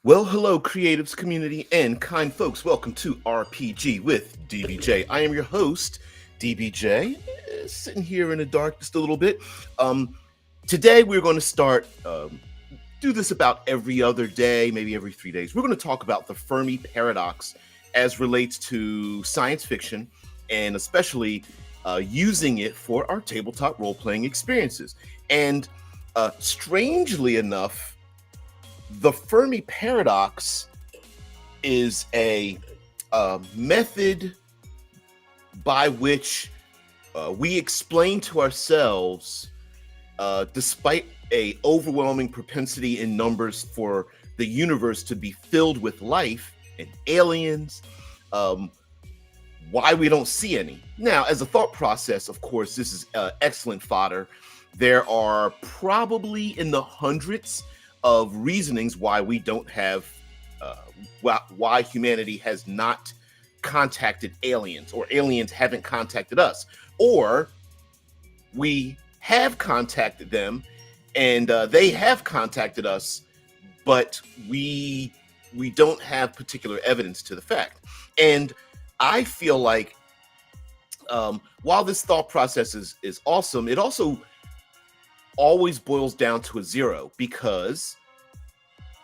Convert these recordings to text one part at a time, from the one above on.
Well, hello, creatives, community, and kind folks. Welcome to RPG with DBJ. I am your host, DBJ, sitting here in the dark just a little bit. Um, Today, we're going to start, do this about every other day, maybe every 3 days. We're going to talk about the Fermi Paradox as relates to science fiction and especially using it for our tabletop role playing experiences. And strangely enough, the Fermi Paradox is a method by which we explain to ourselves, despite a overwhelming propensity in numbers for the universe to be filled with life and aliens, why we don't see any. Now, as a thought process, of course, this is excellent fodder. There are probably in the hundreds of reasonings why we don't have, why humanity has not contacted aliens, or aliens haven't contacted us, or we have contacted them and they have contacted us, but we don't have particular evidence to the fact. And I feel like while this thought process is awesome, it also always boils down to a zero because,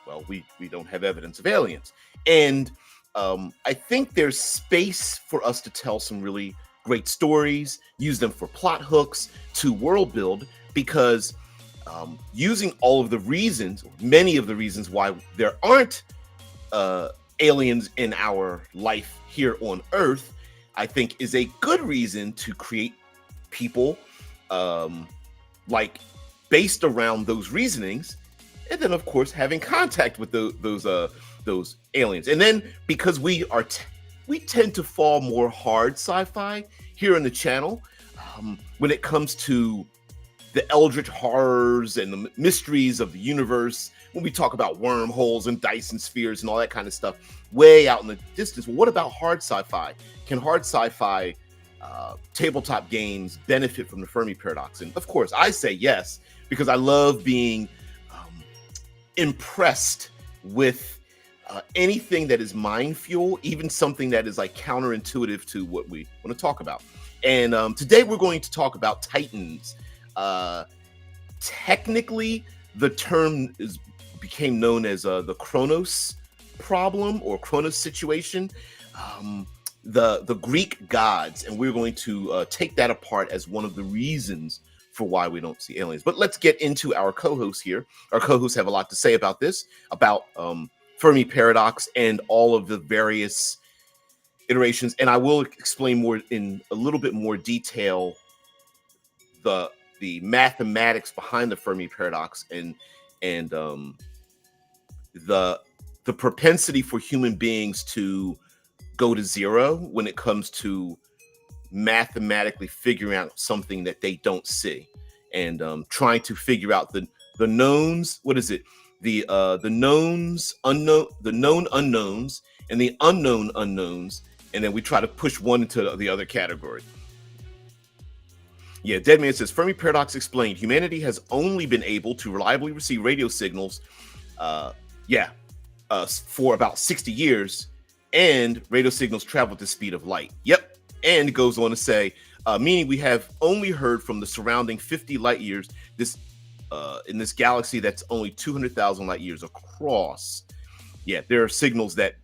well, we don't have evidence of aliens. And I think there's space for us to tell some really great stories, use them for plot hooks, to world build, because using all of the reasons, or many of the reasons why there aren't aliens in our life here on Earth, I think is a good reason to create people like based around those reasonings, and then of course having contact with those aliens. And then because we tend to fall more hard sci-fi here on the channel, when it comes to the eldritch horrors and the mysteries of the universe, when we talk about wormholes and Dyson spheres and all that kind of stuff way out in the distance. Well, what about hard sci-fi? Can hard sci-fi tabletop games benefit from the Fermi Paradox? And of course I say yes, because I love being impressed with anything that is mind fuel, even something that is like counterintuitive to what we want to talk about. And today we're going to talk about Titans. Technically, the term became known as the Chronos problem or Chronos situation, the Greek gods, and we're going to take that apart as one of the reasons for why we don't see aliens. But let's get into our co-hosts here. Our co-hosts have a lot to say about this, about Fermi Paradox and all of the various iterations, and I will explain more in a little bit more detail the mathematics behind the Fermi Paradox and the propensity for human beings to go to zero when it comes to mathematically figuring out something that they don't see, and trying to figure out the knowns. What is it? The knowns unknown, the known unknowns, and the unknown unknowns, and then we try to push one into the other category. Yeah, Deadman says, Fermi Paradox explained, humanity has only been able to reliably receive radio signals, for about 60 years, and radio signals travel at the speed of light. Yep. And it goes on to say, meaning we have only heard from the surrounding 50 light years in this galaxy that's only 200,000 light years across. Yeah, there are signals that,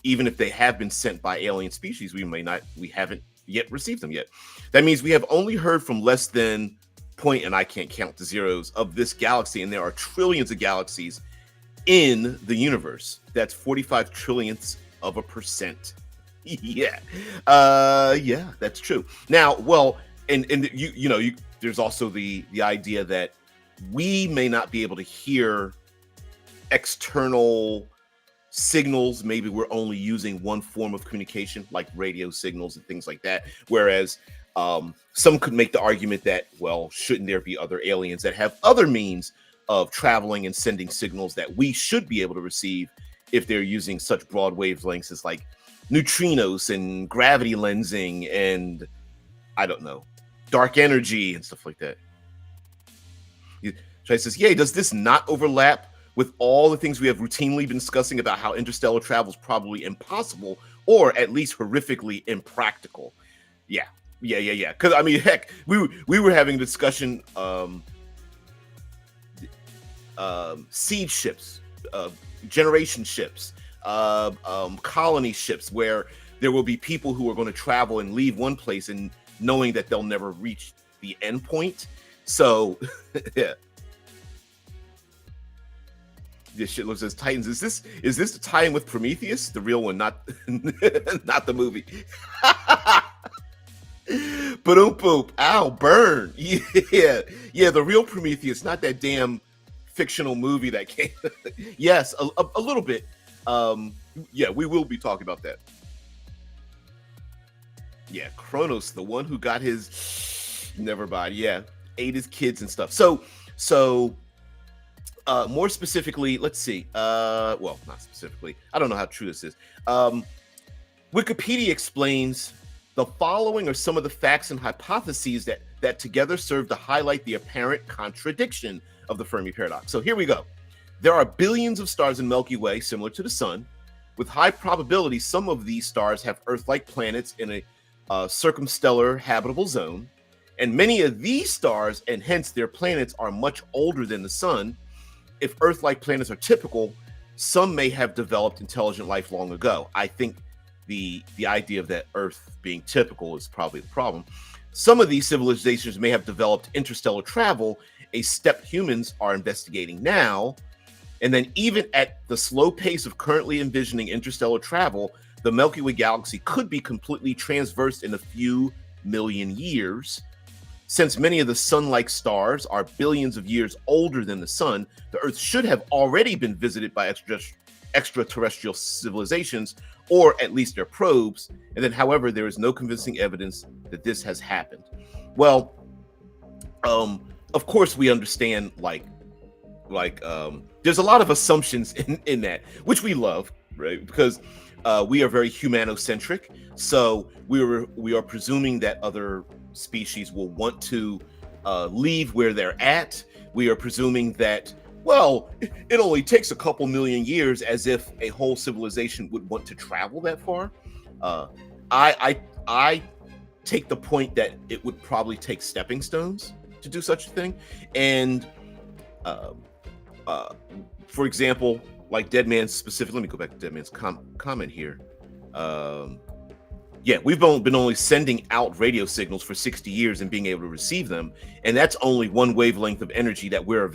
even if they have been sent by alien species, we haven't yet received them yet. That means we have only heard from less than point, and I can't count the zeros, of this galaxy, and there are trillions of galaxies in the universe. That's 45 trillionths of a percent. Yeah, that's true. Now, well, and there's also the idea that we may not be able to hear external signals. Maybe we're only using one form of communication, like radio signals and things like that. Whereas some could make the argument that, well, shouldn't there be other aliens that have other means of traveling and sending signals that we should be able to receive if they're using such broad wavelengths as like neutrinos and gravity lensing and, I don't know, dark energy and stuff like that. Trey says, yay, does this not overlap with all the things we have routinely been discussing about how interstellar travel is probably impossible, or at least horrifically impractical. Yeah, yeah. Because I mean, heck, we were having a discussion. Seed ships, generation ships, colony ships, where there will be people who are going to travel and leave one place and knowing that they'll never reach the end point. So, yeah. This shit looks as Titans. Is this the tie-in with Prometheus, the real one, not not the movie? Boom, boom, ow, burn. Yeah. The real Prometheus, not that damn fictional movie that came. Yes, a little bit. Yeah, we will be talking about that. Yeah, Kronos, the one who got his never mind. Yeah, ate his kids and stuff. So more specifically, let's see. Well, not specifically. I don't know how true this is. Wikipedia explains the following are some of the facts and hypotheses that together serve to highlight the apparent contradiction of the Fermi Paradox. So here we go. There are billions of stars in Milky Way, similar to the Sun. With high probability, some of these stars have Earth-like planets in a circumstellar habitable zone. And many of these stars, and hence their planets, are much older than the Sun. If Earth-like planets are typical, some may have developed intelligent life long ago. I think the idea of that Earth being typical is probably the problem. Some of these civilizations may have developed interstellar travel, a step humans are investigating now. And then even at the slow pace of currently envisioning interstellar travel, the Milky Way galaxy could be completely transversed in a few million years. Since many of the sun-like stars are billions of years older than the Sun, the Earth should have already been visited by extraterrestrial civilizations, or at least their probes. And then, however, there is no convincing evidence that this has happened. Well, of course, we understand there's a lot of assumptions in that, which we love, right? Because we are very humanocentric. So we are presuming that other species will want to leave where they're at. We are presuming that, well, it only takes a couple million years, as if a whole civilization would want to travel that far. I take the point that it would probably take stepping stones to do such a thing. And for example, like Dead Man's specific, let me go back to Dead Man's comment here. Yeah, we've been only sending out radio signals for 60 years and being able to receive them. And that's only one wavelength of energy that we're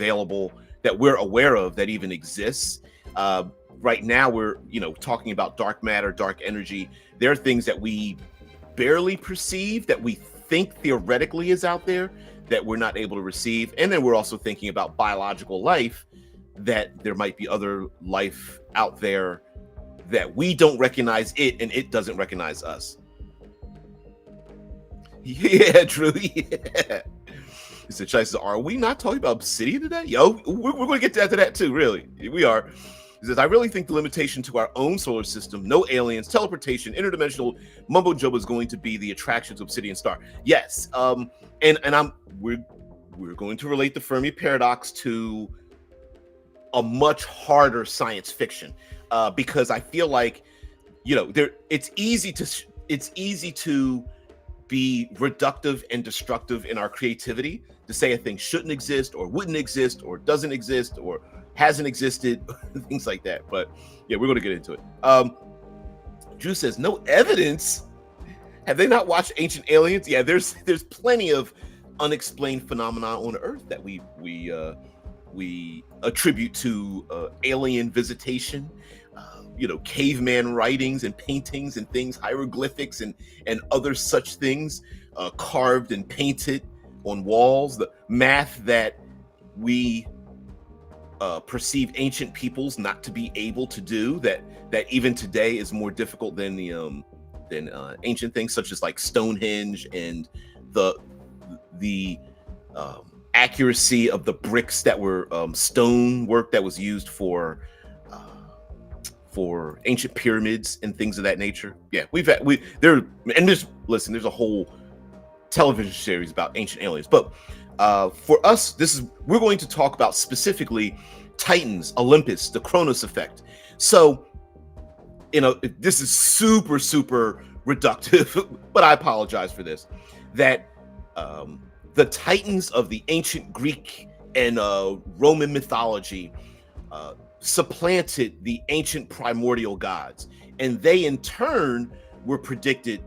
aware of that even exists. Right now, we're talking about dark matter, dark energy. There are things that we barely perceive that we think theoretically is out there that we're not able to receive. And then we're also thinking about biological life, that there might be other life out there that we don't recognize it and it doesn't recognize us. Yeah, truly. Yeah. He said, Chai says, are we not talking about obsidian today? Yo, we're going to get to that too, really. We are. He says, I really think the limitation to our own solar system, no aliens, teleportation, interdimensional mumbo jumbo is going to be the attraction to Obsidian Star. Yes. We're going to relate the Fermi Paradox to a much harder science fiction, because I feel like, it's easy to be reductive and destructive in our creativity, to say a thing shouldn't exist or wouldn't exist or doesn't exist or hasn't existed, things like that. But yeah, we're going to get into it. Drew says, no evidence. Have they not watched Ancient Aliens? Yeah, there's plenty of unexplained phenomena on Earth that we attribute to alien visitation. Caveman writings and paintings and things, hieroglyphics and other such things, carved and painted on walls. The math that we perceive ancient peoples not to be able to do, that even today is more difficult than ancient things, such as like Stonehenge and the accuracy of the bricks that were stone work that was used for ancient pyramids and things of that nature. Yeah, there's a whole television series about ancient aliens. But for us, we're going to talk about specifically Titans, Olympus, the Kronos effect. So, this is super, super reductive, but I apologize for this. That the Titans of the ancient Greek and Roman mythology supplanted the ancient primordial gods, and they in turn were predicted.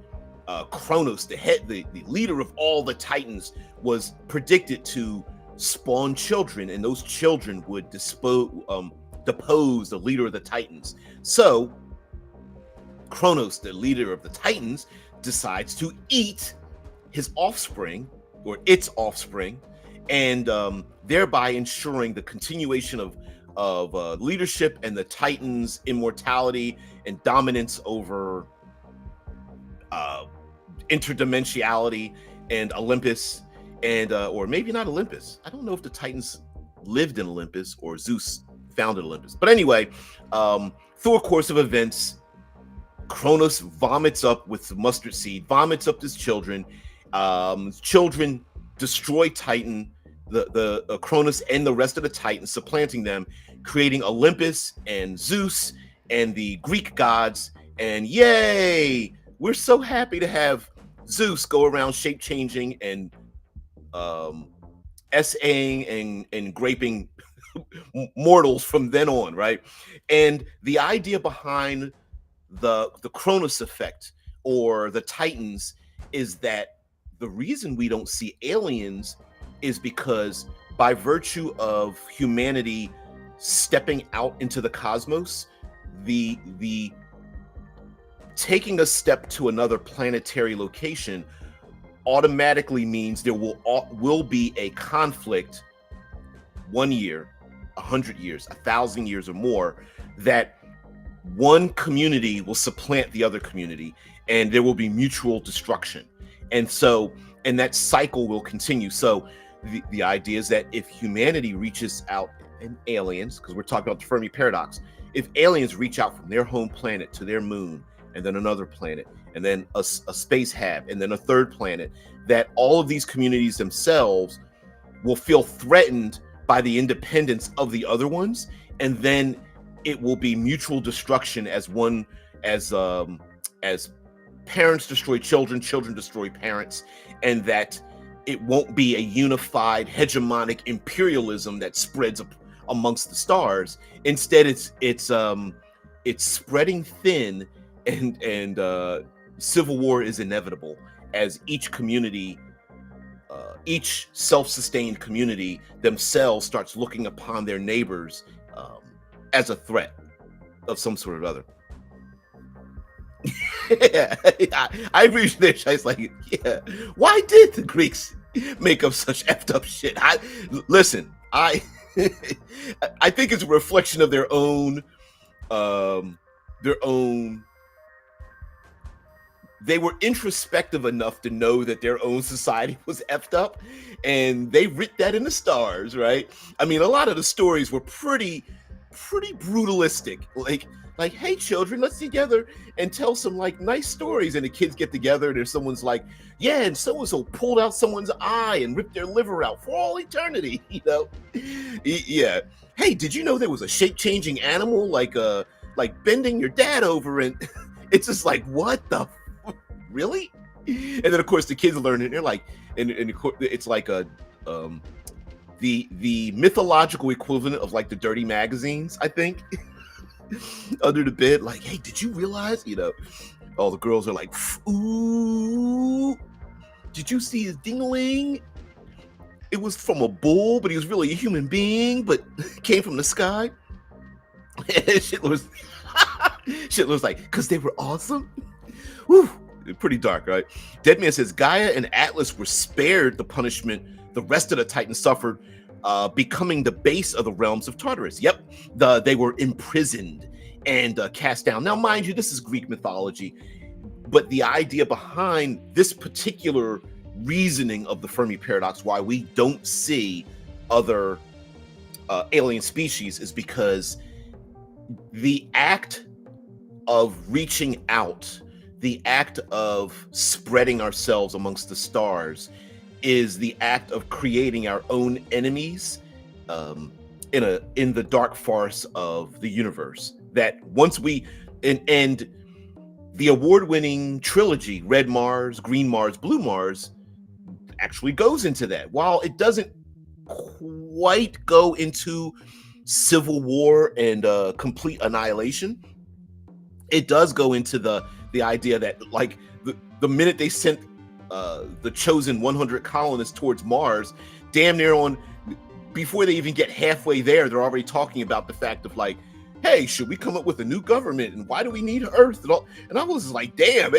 Kronos, the leader of all the Titans, was predicted to spawn children, and those children would depose the leader of the Titans. So Kronos, the leader of the Titans, decides to eat his offspring or its offspring, and thereby ensuring the continuation of leadership and the Titans' immortality and dominance over interdimensionality and Olympus, and or maybe not Olympus. I don't know if the Titans lived in Olympus or Zeus founded Olympus. But anyway, through a course of events, Kronos vomits up with mustard seed, vomits up his children. Children destroy Titan, the Kronos and the rest of the Titans, supplanting them, creating Olympus and Zeus and the Greek gods. And yay! We're so happy to have Zeus go around shape changing and essaying and graping mortals from then on, right? And the idea behind the Kronos effect or the Titans is that the reason we don't see aliens is because by virtue of humanity stepping out into the cosmos, the taking a step to another planetary location automatically means there will be a conflict 1 year, 100 years, 1,000 years or more, that one community will supplant the other community and there will be mutual destruction. And that cycle will continue. So the idea is that if humanity reaches out, and aliens, because we're talking about the Fermi Paradox, if aliens reach out from their home planet to their moon, and then another planet, and then a space hab, and then a third planet, that all of these communities themselves will feel threatened by the independence of the other ones, and then it will be mutual destruction as parents destroy children, children destroy parents, and that it won't be a unified hegemonic imperialism that spreads amongst the stars. Instead, it's spreading thin, and civil war is inevitable as each community, each self-sustained community themselves starts looking upon their neighbors as a threat of some sort or other. Yeah, I agree with this. It's like, yeah, why did the Greeks make up such effed up shit? I think it's a reflection of their own. They were introspective enough to know that their own society was effed up, and they writ that in the stars, right? I mean, a lot of the stories were pretty brutalistic. Like, hey, children, let's together and tell some like nice stories. And the kids get together, and there's someone's like, yeah, and so pulled out someone's eye and ripped their liver out for all eternity, Yeah. Hey, did you know there was a shape-changing animal like bending your dad over? And it's just like, what the really? And then of course the kids learn it, and they're like, and it's like the mythological equivalent of like the dirty magazines, I think. Under the bed, like, hey, did you realize, all the girls are like, ooh, did you see his ding-a-ling? It was from a bull, but he was really a human being, but came from the sky. And shit was like, because they were awesome. Whew. Pretty dark, right? Deadman says Gaia and Atlas were spared the punishment the rest of the Titans suffered, becoming the base of the realms of Tartarus. Yep, they were imprisoned and cast down. Now, mind you, this is Greek mythology, but the idea behind this particular reasoning of the Fermi Paradox, why we don't see other alien species, is because the act of reaching out, the act of spreading ourselves amongst the stars, is the act of creating our own enemies, in the dark farce of the universe. That once we and the award-winning trilogy, Red Mars, Green Mars, Blue Mars, actually goes into that. While it doesn't quite go into civil war and complete annihilation, it does go into the idea that, like, the minute they sent the chosen 100 colonists towards Mars, damn near on, before they even get halfway there, they're already talking about the fact of, like, hey, should we come up with a new government, and why do we need Earth and all? And I was like, damn,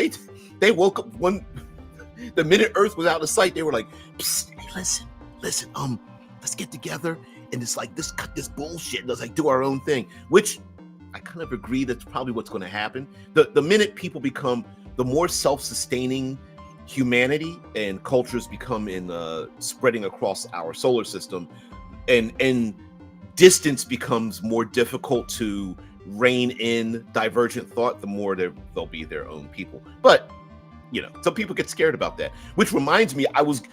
they woke up the minute Earth was out of sight, they were like, hey, listen, let's get together and it's like, this cut this bullshit and let's like do our own thing. Which I kind of agree that's probably what's going to happen. The minute people become, the more self-sustaining humanity and cultures become in spreading across our solar system, and distance becomes more difficult to rein in divergent thought, the more they'll be their own people. But some people get scared about that, which reminds me, I was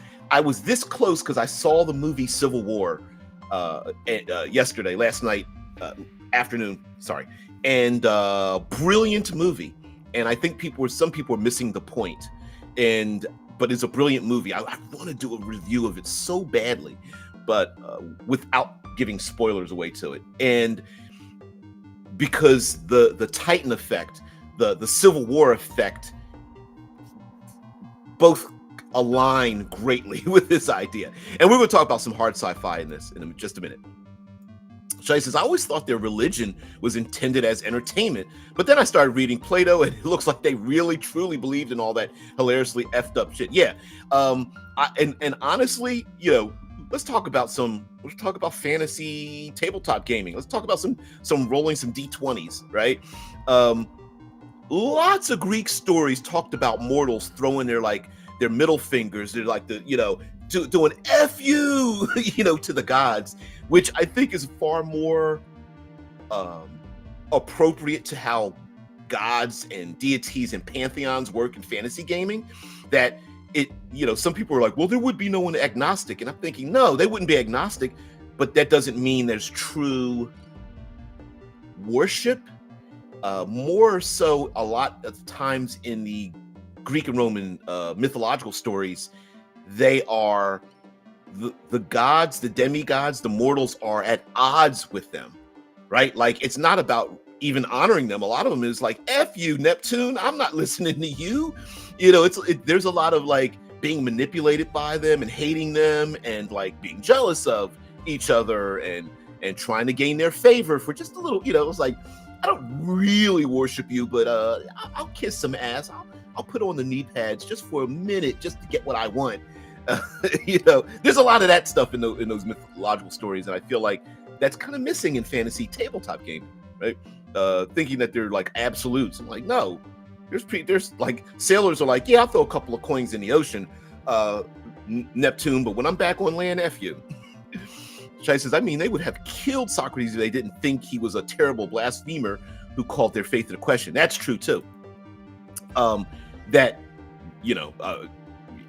this close because I saw the movie Civil War last night afternoon, sorry, and brilliant movie. And I think some people are missing the point, but it's a brilliant movie. I want to do a review of it so badly, but without giving spoilers away to it. And because the Titan effect, the Civil War effect, both align greatly with this idea. And we're going to talk about some hard sci-fi in this in just a minute. Shai says, I always thought their religion was intended as entertainment, but then I started reading Plato, and it looks like they really truly believed in all that hilariously effed up shit. Yeah. And honestly, let's talk about fantasy tabletop gaming. Let's talk about some rolling some D20s, right? Lots of Greek stories talked about mortals throwing their middle fingers. They're like doing F you, to the gods, which I think is far more appropriate to how gods and deities and pantheons work in fantasy gaming. That some people are like, well, there would be no one agnostic. And I'm thinking, no, they wouldn't be agnostic, but that doesn't mean there's true worship. More so, a lot of times in the Greek and Roman mythological stories, they are the gods, the demigods, the mortals are at odds with them, right? Like, it's not about even honoring them. A lot of them is like, F you, Neptune, I'm not listening to you. There's a lot of like being manipulated by them and hating them and like being jealous of each other and trying to gain their favor for just a little, it's like, I don't really worship you, but I'll kiss some ass. I'll put on the knee pads just for a minute, just to get what I want. There's a lot of that stuff in those mythological stories, and I feel like that's kind of missing in fantasy tabletop gaming, right? Thinking that they're like absolutes. I'm like, no, there's like sailors are like, yeah, I'll throw a couple of coins in the ocean, Neptune, but when I'm back on land, F you. Shai says, I mean, they would have killed Socrates if they didn't think he was a terrible blasphemer who called their faith into question. That's true too.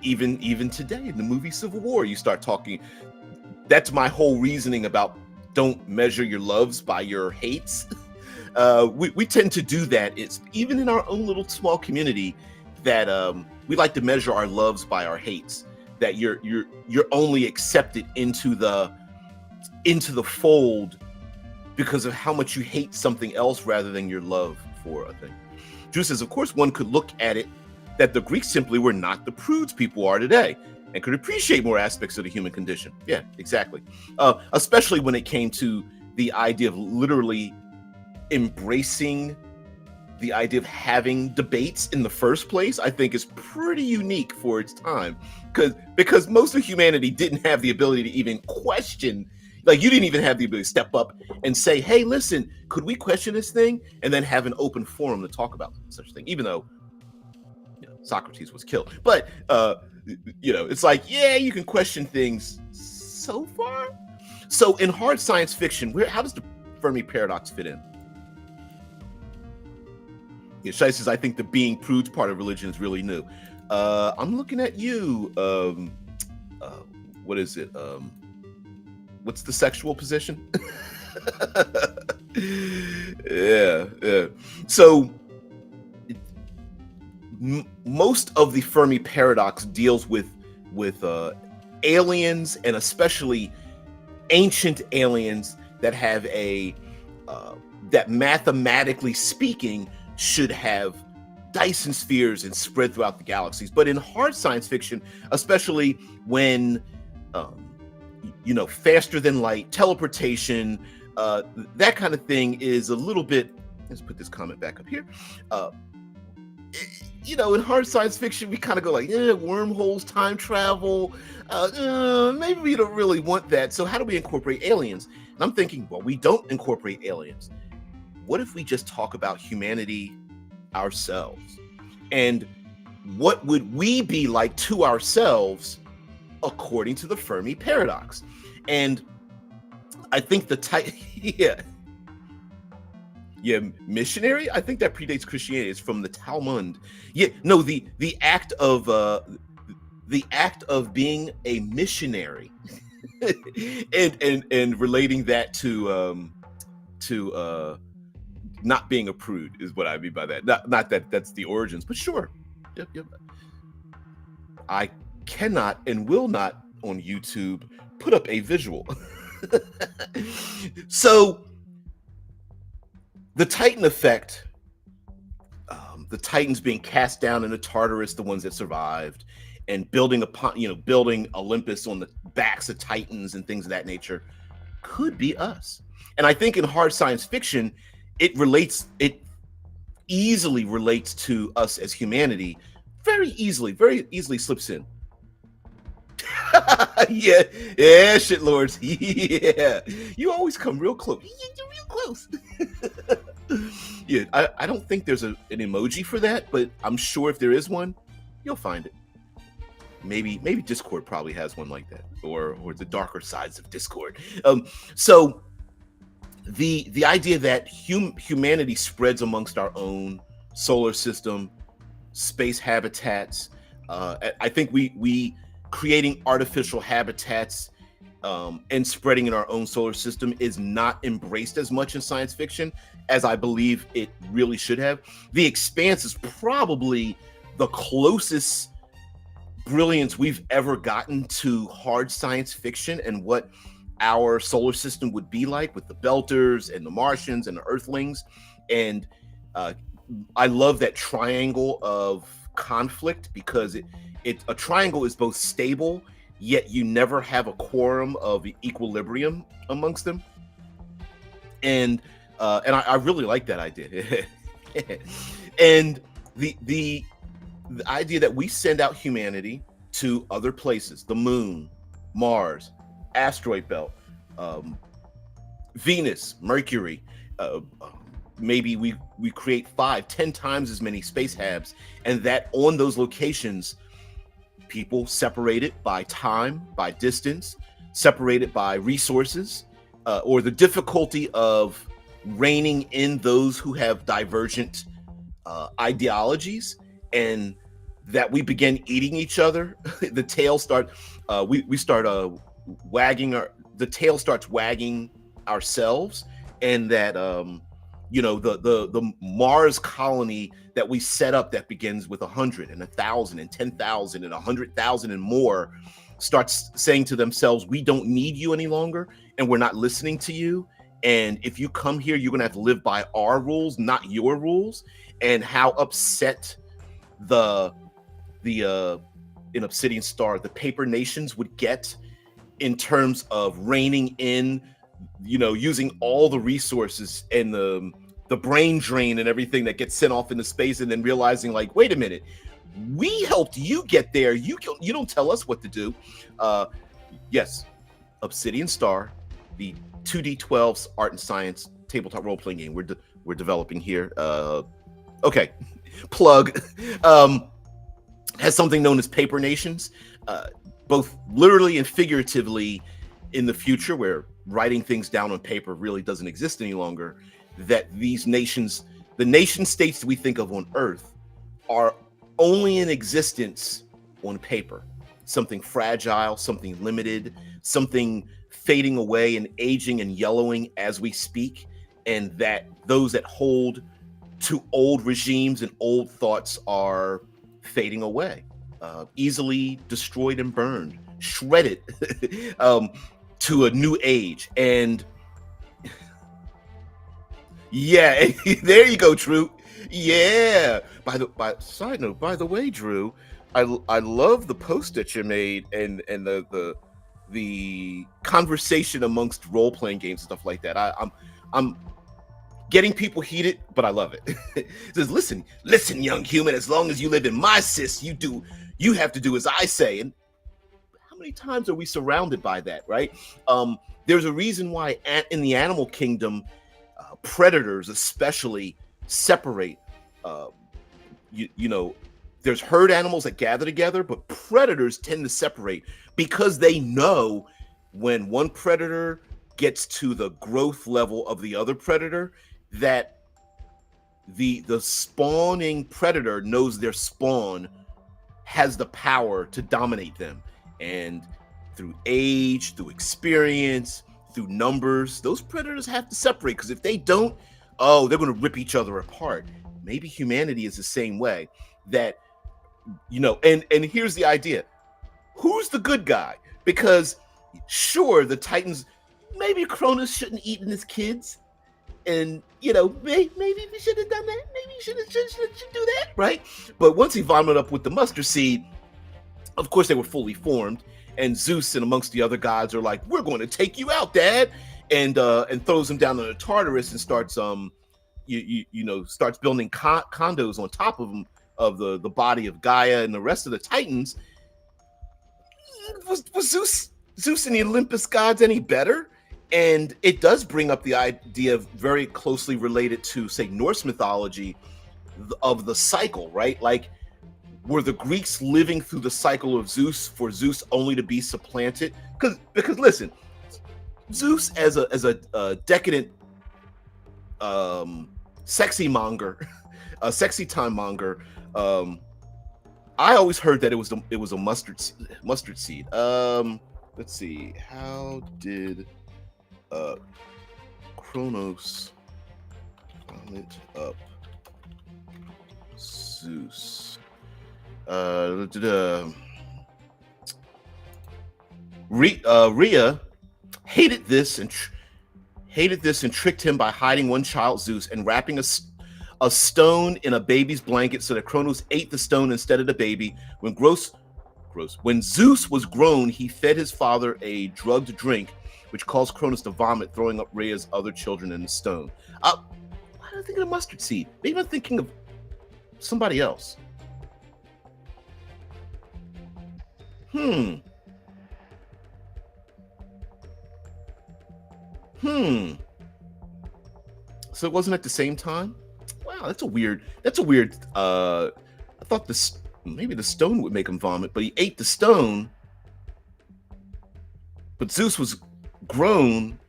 Even today in the movie Civil War, you start talking. That's my whole reasoning about don't measure your loves by your hates. We tend to do that. It's even in our own little small community that we like to measure our loves by our hates. That you're only accepted into the fold because of how much you hate something else rather than your love for a thing. Drew says, of course, one could look at it that the Greeks simply were not the prudes people are today and could appreciate more aspects of the human condition. Yeah, exactly. Especially when it came to the idea of literally embracing the idea of having debates in the first place. I think is pretty unique for its time because most of humanity didn't have the ability to even question. Like, you didn't even have the ability to step up and say, hey, listen, could we question this thing? And then have an open forum to talk about such a thing, even though Socrates was killed. But, it's like, yeah, you can question things so far. So in hard science fiction, how does the Fermi Paradox fit in? Yeah, Shai says, I think the being prudes part of religion is really new. I'm looking at you. What is it? what's the sexual position? Yeah. So most of the Fermi paradox deals with aliens, and especially ancient aliens that have a that mathematically speaking should have Dyson spheres and spread throughout the galaxies. But in hard science fiction, especially when faster than light, teleportation, that kind of thing is a little bit. Let's put this comment back up here. In hard science fiction, we kind of go like, wormholes, time travel. Maybe we don't really want that. So how do we incorporate aliens? And I'm thinking, well, we don't incorporate aliens. What if we just talk about humanity ourselves? And what would we be like to ourselves according to the Fermi paradox? And I think missionary. I think that predates Christianity. It's from the Talmud. The act of being a missionary, and relating that to not being a prude is what I mean by that. Not that that's the origins, but sure. Yep. I cannot and will not on YouTube put up a visual. So the Titan effect, the Titans being cast down into Tartarus, the ones that survived, and building Olympus on the backs of Titans and things of that nature, could be us. And I think in hard science fiction, it easily relates to us as humanity. Very easily slips in. yeah, shit lords. Yeah, you always come real close. You're real close. Yeah, I don't think there's an emoji for that, but I'm sure if there is one, you'll find it. Maybe Discord probably has one like that, or the darker sides of Discord. So the idea that humanity spreads amongst our own solar system, space habitats. I think we creating artificial habitats and spreading in our own solar system is not embraced as much in science fiction as I believe it really should have. The Expanse is probably the closest brilliance we've ever gotten to hard science fiction and what our solar system would be like, with the Belters and the Martians and the Earthlings. And I love that triangle of conflict, because a triangle is both stable, yet you never have a quorum of equilibrium amongst them. And I really like that idea. And the idea that we send out humanity to other places, the moon, Mars, asteroid belt, Venus, Mercury, maybe we create 5-10 times as many space habs, and that on those locations, people separated by time, by distance, separated by resources, or the difficulty of reining in those who have divergent ideologies, and that we begin eating each other. The tail start wagging the tail starts wagging ourselves, and that the Mars colony that we set up, that begins with 100 and 1,000 and 10,000 and 100,000 and more, starts saying to themselves, we don't need you any longer, and we're not listening to you, and if you come here, you're gonna have to live by our rules, not your rules. And how upset in Obsidian Star, the paper nations would get in terms of reining in, using all the resources and the brain drain and everything that gets sent off into space, and then realizing, like, wait a minute, we helped you get there. You don't tell us what to do. Yes, Obsidian Star, the 2D12's art and science tabletop role-playing game we're developing here. Okay, plug. Has something known as paper nations, both literally and figuratively in the future, where writing things down on paper really doesn't exist any longer, that these nations, the nation states that we think of on Earth, are only in existence on paper. Something fragile, something limited, something fading away and aging and yellowing as we speak, and that those that hold to old regimes and old thoughts are fading away, easily destroyed and burned, shredded to a new age. And yeah, there you go, Drew. Yeah. By side note, by the way, Drew, I love the post that you made, and the conversation amongst role playing games and stuff like that. I'm getting people heated, but I love it. It says, listen, young human, as long as you live in my sys, you have to do as I say. And how many times are we surrounded by that, right? There's a reason why in the animal kingdom, predators especially separate. You know, there's herd animals that gather together, but predators tend to separate because they know when one predator gets to the growth level of the other predator, that the spawning predator knows their spawn has the power to dominate them. And through age, through experience, through numbers, those predators have to separate, because if they don't, oh, they're going to rip each other apart. Maybe humanity is the same way. That, you know, and here's the idea: who's the good guy? Because sure, the Titans, maybe Cronus shouldn't eat his kids, and you know, maybe we should have done that. Maybe you should do that, right? But once he vomited up with the mustard seed, of course they were fully formed, and Zeus and amongst the other gods are like, "We're going to take you out, Dad," and throws him down on the Tartarus and starts starts building condos on top of him, of the body of Gaia and the rest of the Titans. Was Zeus and the Olympus gods any better? And it does bring up the idea of very closely related to, say, Norse mythology of the cycle, right? Like, were the Greeks living through the cycle of Zeus for Zeus only to be supplanted? Because listen, Zeus as a decadent sexy monger, a sexy time monger. I always heard that it was a mustard seed. Let's see, how did Kronos vomit up Zeus? Rhea hated this and tricked him by hiding one child, Zeus, and wrapping a stone in a baby's blanket so that Kronos ate the stone instead of the baby. When Zeus was grown, he fed his father a drugged drink, which caused Kronos to vomit, throwing up Rhea's other children in the stone. Why did I think of the mustard seed? Maybe I'm thinking of somebody else. So it wasn't at the same time? Wow, that's a weird. I thought maybe the stone would make him vomit, but he ate the stone. But Zeus was grown,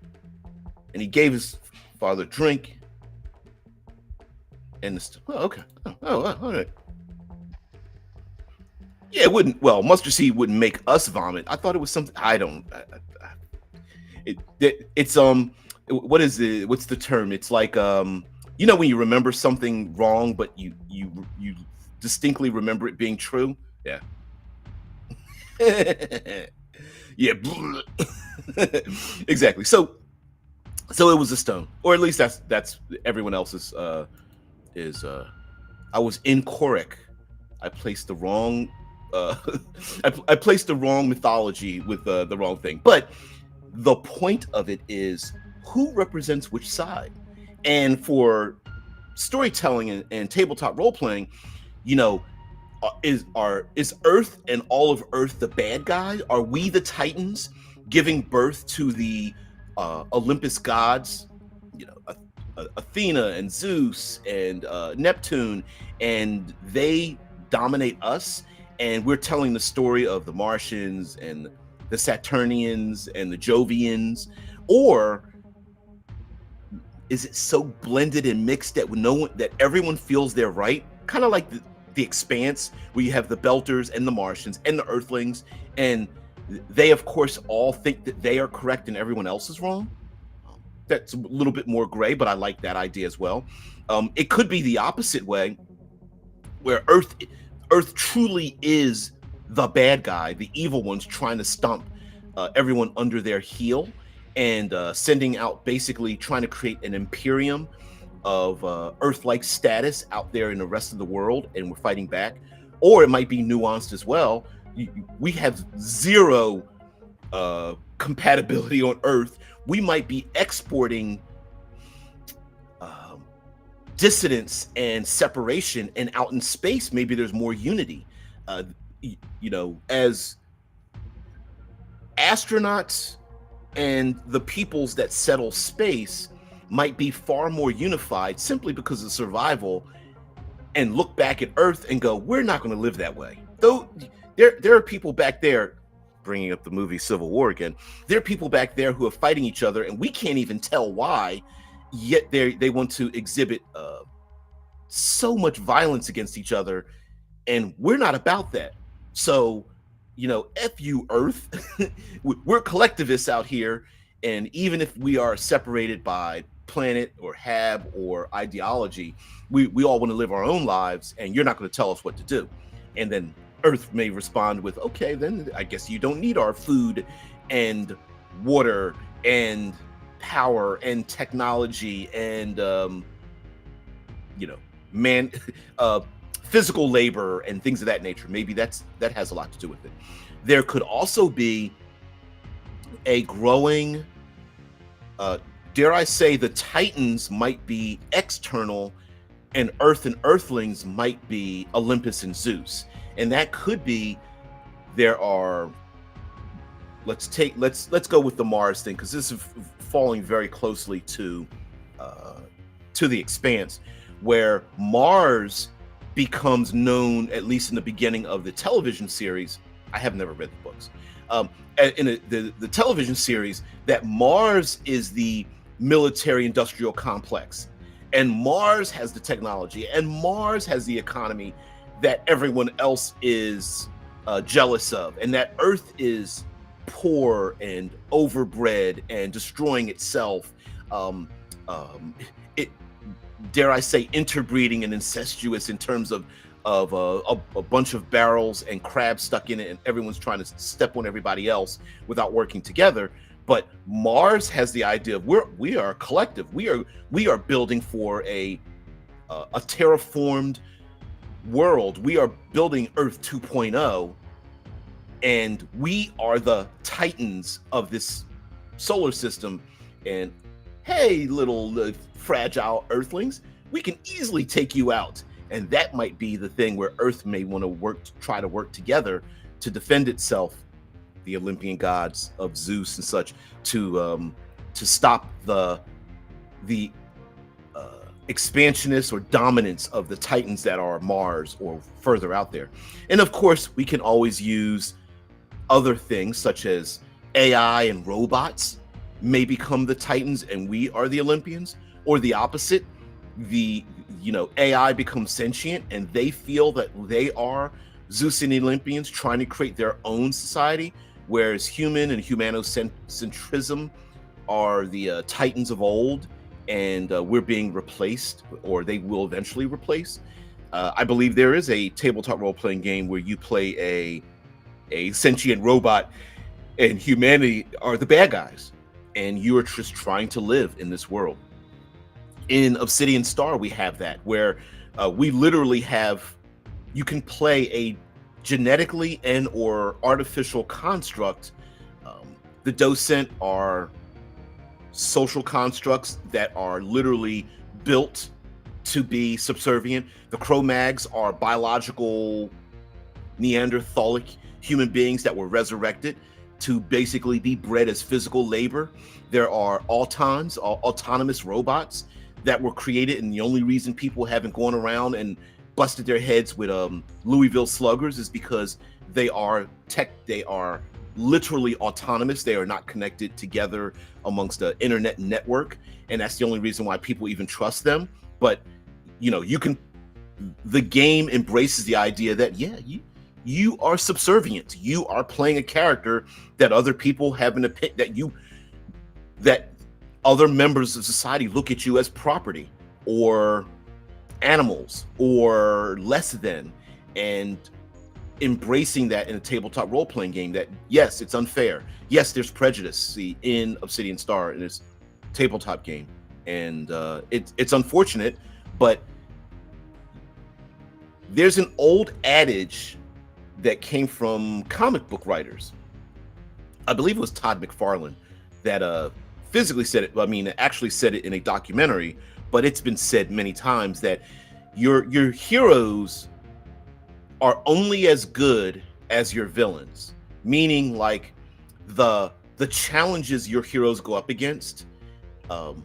and he gave his father drink. And okay. Oh, all right. Yeah, it wouldn't. Well, mustard seed wouldn't make us vomit. I thought it was something. I don't. It's what is it? What's the term? It's like you know, when you remember something wrong, but you distinctly remember it being true. Yeah. Yeah. Exactly. So it was a stone, or at least that's everyone else's. I was incorrect. I placed the wrong. I placed the wrong mythology with the wrong thing. But the point of it is who represents which side. And for storytelling and tabletop role playing, you know, is Earth and all of Earth the bad guy? Are we the Titans giving birth to the Olympus gods? You know, Athena and Zeus and Neptune, and they dominate us, and we're telling the story of the Martians and the Saturnians and the Jovians? Or is it so blended and mixed that everyone feels they're right? Kind of like the Expanse, where you have the Belters and the Martians and the Earthlings, and They, of course, all think that they are correct and everyone else is wrong. That's a little bit more gray, but I like that idea as well. It could be the opposite way, where Earth truly is the bad guy, the evil ones trying to stomp everyone under their heel, and sending out, basically trying to create an imperium of Earth-like status out there in the rest of the world, and we're fighting back. Or it might be nuanced as well. We have zero compatibility on Earth. We might be exporting dissidence and separation, and out in space, maybe there's more unity. As astronauts and the peoples that settle space might be far more unified simply because of survival, and look back at Earth and go, we're not going to live that way. Though there are people back there, bringing up the movie Civil War again, there are people back there who are fighting each other, and we can't even tell why, yet they want to exhibit so much violence against each other, and we're not about that. So, F you, Earth. We're collectivists out here, and even if we are separated by planet or hab or ideology, we all want to live our own lives, and you're not going to tell us what to do. And then Earth may respond with, okay, then I guess you don't need our food and water and power and technology and man physical labor and things of that nature. Maybe that has a lot to do with it. There could also be a growing dare I say, the Titans might be external, and Earth and Earthlings might be Olympus and Zeus. And that could be, there are, let's go with the Mars thing, because this is falling very closely to the Expanse, where Mars becomes known, at least in the beginning of the television series. I have never read the books. In the television series, that Mars is the military industrial complex, and Mars has the technology, and Mars has the economy that everyone else is jealous of, and that Earth is poor and overbred and destroying itself. It, dare I say, interbreeding and incestuous in terms of a bunch of barrels and crabs stuck in it, and everyone's trying to step on everybody else without working together. But Mars has the idea of we are a collective. We are building for a terraformed world. We are building Earth 2.0, and we are the Titans of this solar system. And hey, little fragile Earthlings, we can easily take you out. And that might be the thing where Earth may want to try to work together to defend itself, the Olympian gods of Zeus and such, to stop the expansionist or dominance of the Titans that are Mars or further out there. And of course, we can always use other things such as AI and robots may become the Titans and we are the Olympians, or the opposite. AI becomes sentient and they feel that they are Zeus and the Olympians trying to create their own society, whereas human and humanocentrism are the Titans of old, and we're being replaced, or they will eventually replace. I believe there is a tabletop role-playing game where you play a sentient robot and humanity are the bad guys, and you are just trying to live in this world. In Obsidian Star, we have that, where we literally have, you can play a genetically and or artificial construct. The docent are social constructs that are literally built to be subservient. The Cro-Mags are biological Neanderthalic human beings that were resurrected to basically be bred as physical labor. There are Autons, autonomous robots that were created, and the only reason people haven't gone around and busted their heads with Louisville sluggers is because they are literally autonomous. They are not connected together amongst the internet network, and that's the only reason why people even trust them. But the game embraces the idea that you are subservient. You are playing a character that other people have an opinion that other members of society look at you as property or animals or less than, and embracing that in a tabletop role-playing game, that yes, it's unfair, yes, there's prejudice, see, in Obsidian Star in this tabletop game, and it's unfortunate, but there's an old adage that came from comic book writers. I believe it was Todd McFarlane that physically said it. I mean, actually said it in a documentary, but it's been said many times that your heroes are only as good as your villains. Meaning, like, the challenges your heroes go up against are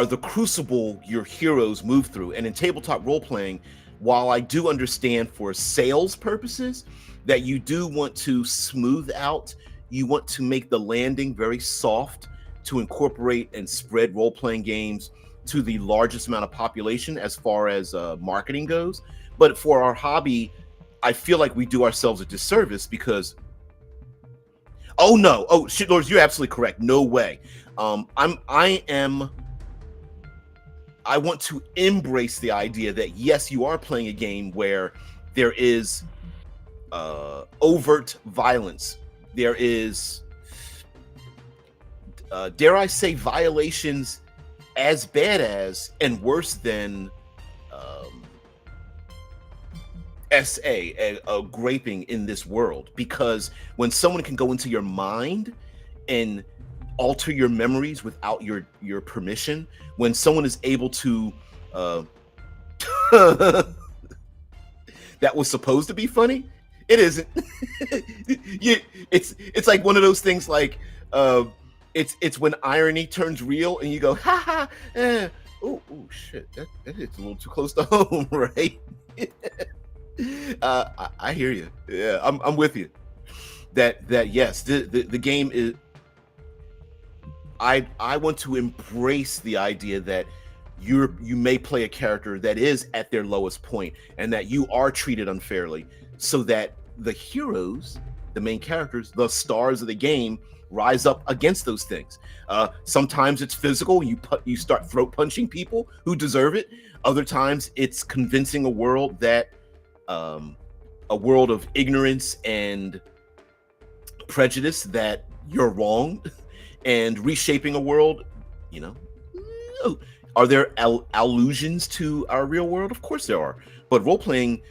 the crucible your heroes move through. And in tabletop role playing, while I do understand for sales purposes that you do want to smooth out, you want to make the landing very soft to incorporate and spread role-playing games to the largest amount of population as far as marketing goes. But for our hobby, I feel like we do ourselves a disservice because, oh no, oh shit, Lords, you're absolutely correct. No way. I want to embrace the idea that yes, you are playing a game where there is overt violence. There is, dare I say, violations as bad as and worse than a graping in this world. Because when someone can go into your mind and alter your memories without your permission, when someone is able to that was supposed to be funny, it isn't. It's like one of those things, like it's when irony turns real and you go ha ha oh shit, that hits a little too close to home. Right? I hear you. Yeah, I'm with you that yes, the game is, I want to embrace the idea that you may play a character that is at their lowest point and that you are treated unfairly, so that the heroes, the main characters, the stars of the game, rise up against those things. Sometimes it's physical, you start throat punching people who deserve it. Other times it's convincing a world that a world of ignorance and prejudice that you're wrong, and reshaping a world. You know, are there allusions to our real world? Of course there are. But role-playing,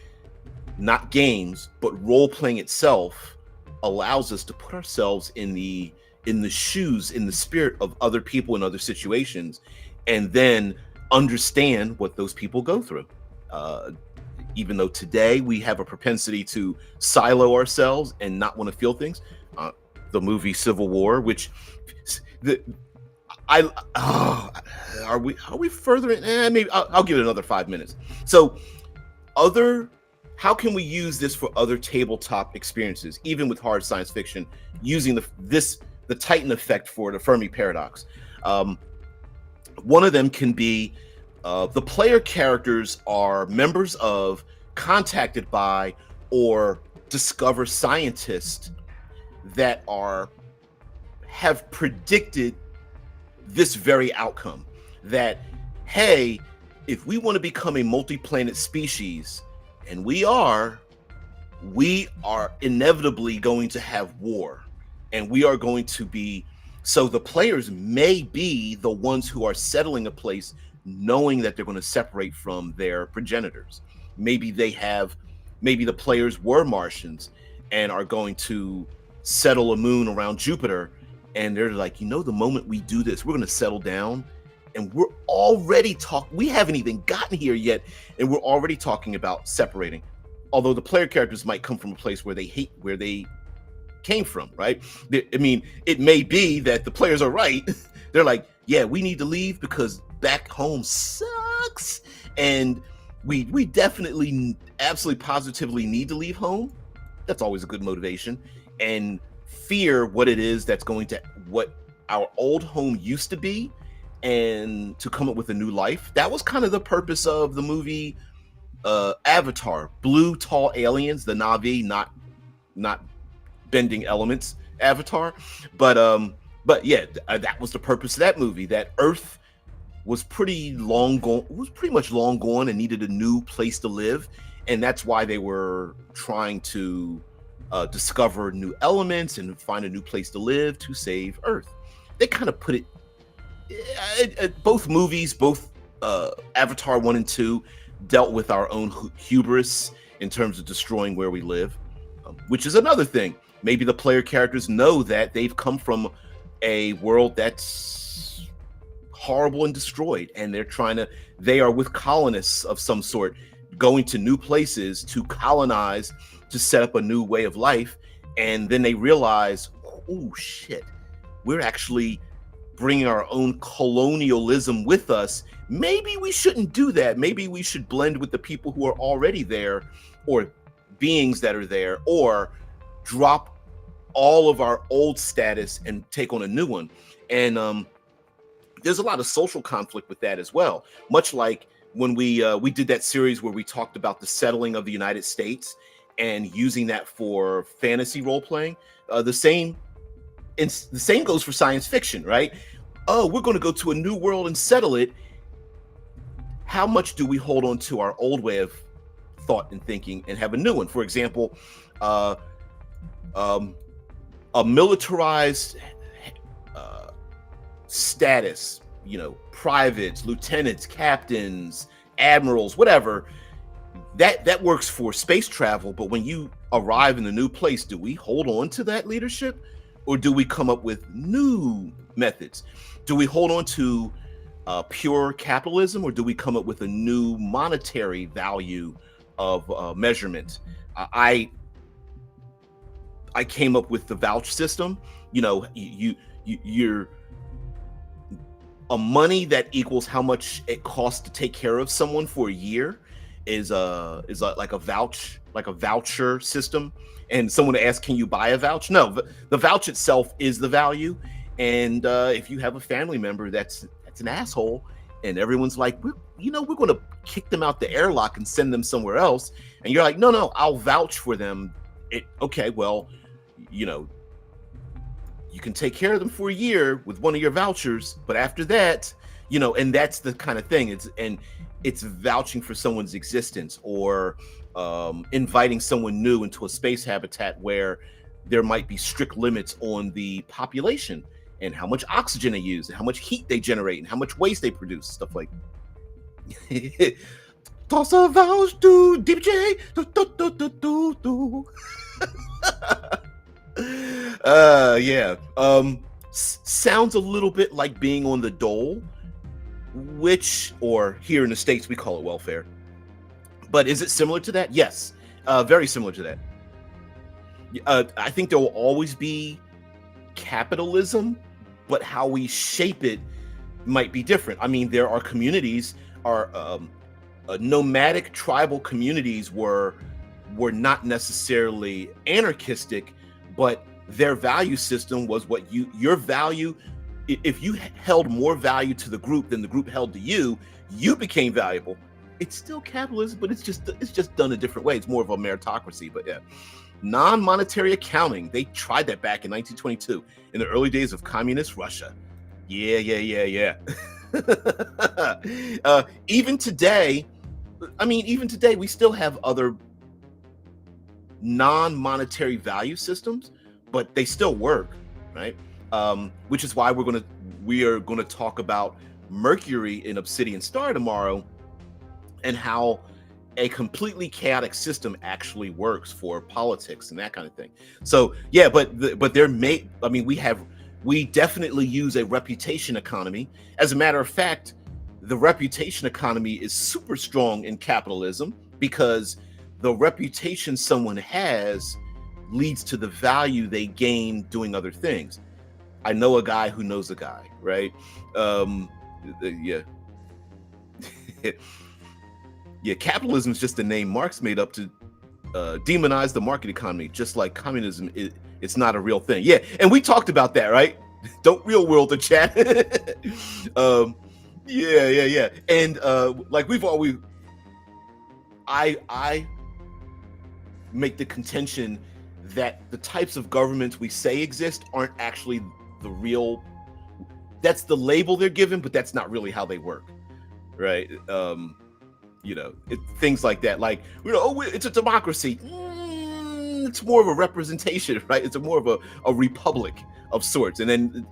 not games, but role-playing itself, allows us to put ourselves in the shoes, in the spirit of other people in other situations, and then understand what those people go through. Even though today we have a propensity to silo ourselves and not want to feel things. The movie Civil War, which are we further in? Maybe I'll give it another 5 minutes. So how can we use this for other tabletop experiences, even with hard science fiction, using the Titan effect for the Fermi Paradox? One of them can be the player characters are members of, contacted by, or discover scientists that have predicted this very outcome. That, hey, if we want to become a multi-planet species, and we are inevitably going to have war, and we are going to be, so the players may be the ones who are settling a place knowing that they're going to separate from their progenitors. Maybe the players were Martians and are going to settle a moon around Jupiter, and they're like, the moment we do this, we're going to settle down, and we're already we haven't even gotten here yet, and we're already talking about separating. Although the player characters might come from a place where they hate where they came from, right? I mean, it may be that the players are right. They're like, yeah, we need to leave because back home sucks, and we definitely, absolutely positively need to leave home. That's always a good motivation. And fear what it is that's going to, what our old home used to be, and to come up with a new life. That was kind of the purpose of the movie Avatar, blue tall aliens, the Na'vi, not bending elements Avatar, but yeah, that was the purpose of that movie. That Earth was pretty long gone, was pretty much long gone, and needed a new place to live, and that's why they were trying to discover new elements and find a new place to live to save Earth. They kind of put it. Both movies, both Avatar 1 and 2, dealt with our own hubris in terms of destroying where we live, which is another thing. Maybe the player characters know that they've come from a world that's horrible and destroyed, and they are with colonists of some sort, going to new places to colonize, to set up a new way of life. And then they realize, oh shit, we're actually bringing our own colonialism with us. Maybe we shouldn't do that. Maybe we should blend with the people who are already there, or beings that are there, or drop all of our old status and take on a new one. And there's a lot of social conflict with that as well. Much like when we did that series where we talked about the settling of the United States and using that for fantasy role playing. The same goes for science fiction, right? Oh, we're going to go to a new world and settle it. How much do we hold on to our old way of thought and thinking and have a new one? For example, a militarized status, privates, lieutenants, captains, admirals, whatever, that works for space travel. But when you arrive in a new place, do we hold on to that leadership, or do we come up with new methods? Do we hold on to pure capitalism, or do we come up with a new monetary value of measurement? I came up with the vouch system. You're a money that equals how much it costs to take care of someone for a year is like a voucher system. And someone asks, can you buy a vouch? No, the vouch itself is the value. And if you have a family member that's an asshole, and everyone's like, we're going to kick them out the airlock and send them somewhere else, and you're like, no, I'll vouch for them. Okay, well, you can take care of them for a year with one of your vouchers, but after that, and that's the kind of thing. It's vouching for someone's existence, or inviting someone new into a space habitat where there might be strict limits on the population and how much oxygen they use and how much heat they generate and how much waste they produce, stuff like toss a vouch to DPJ. Yeah. Sounds a little bit like being on the dole, or here in the States we call it welfare. But is it similar to that? Yes, very similar to that. I think there will always be capitalism, but how we shape it might be different. I mean, there are communities, nomadic tribal communities were not necessarily anarchistic, but their value system was what your value. If you held more value to the group than the group held to you, you became valuable. It's still capitalism, but it's just done a different way. It's more of a meritocracy. But yeah, non-monetary accounting. They tried that back in 1922 in the early days of communist Russia. Yeah. Even today, we still have other non-monetary value systems, but they still work, right? Which is why we are gonna talk about Mercury in Obsidian Star tomorrow, and how a completely chaotic system actually works for politics and that kind of thing. So yeah, but we definitely use a reputation economy. As a matter of fact, the reputation economy is super strong in capitalism, because the reputation someone has leads to the value they gain doing other things. I know a guy who knows a guy, right? Yeah. Yeah, capitalism is just a name Marx made up to demonize the market economy, just like communism. It's not a real thing. Yeah, and we talked about that, right? Don't real world the chat. Yeah. And like we've always, I make the contention that the types of governments we say exist aren't actually the real. That's the label they're given, but that's not really how they work, right? Things like that, like, oh, it's a democracy. It's more of a representation, right? It's more of a republic of sorts. And then,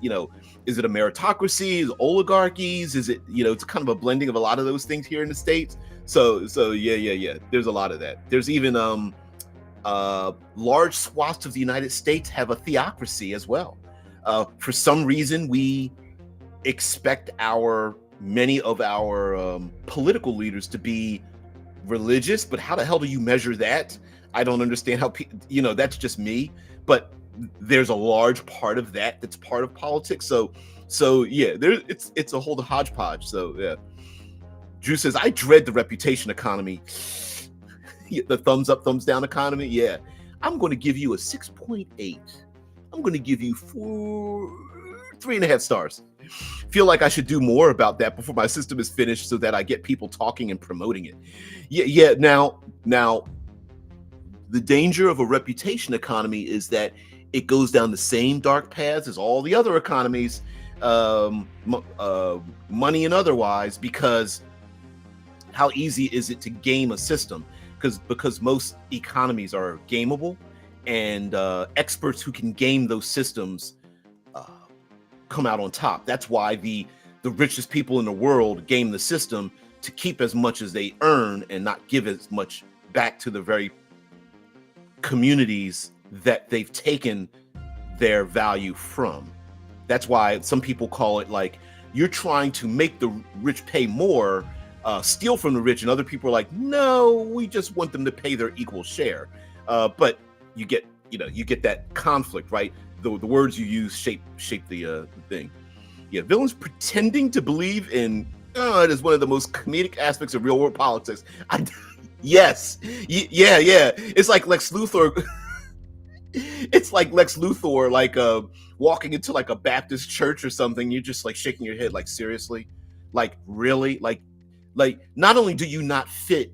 is it a meritocracy? Is it oligarchies? Is it, it's kind of a blending of a lot of those things here in the States. So yeah. There's a lot of that. There's even large swaths of the United States have a theocracy as well. For some reason, we expect many of our political leaders to be religious, but how the hell do you measure that? I don't understand how that's just me, but there's a large part of that's part of politics. So yeah, it's a whole hodgepodge. So yeah, Drew says, I dread the reputation economy. The thumbs up, thumbs down economy. Yeah, I'm going to give you a 6.8. I'm going to give you 3.5 stars. Feel like I should do more about that before my system is finished, so that I get people talking and promoting it. Yeah. Now, the danger of a reputation economy is that it goes down the same dark paths as all the other economies, money and otherwise, because how easy is it to game a system? Because most economies are gameable, and experts who can game those systems come out on top. That's why the richest people in the world game the system to keep as much as they earn and not give as much back to the very communities that they've taken their value from. That's why some people call it, like, you're trying to make the rich pay more, steal from the rich, and other people are like, no, we just want them to pay their equal share. But you get that conflict, right? The words you use shape the thing. Yeah, villains pretending to believe in it is one of the most comedic aspects of real world politics. Yes, yeah. It's like Lex Luthor. It's like Lex Luthor, like walking into like a Baptist church or something. You're just like shaking your head, like, seriously, like, really, like not only do you not fit,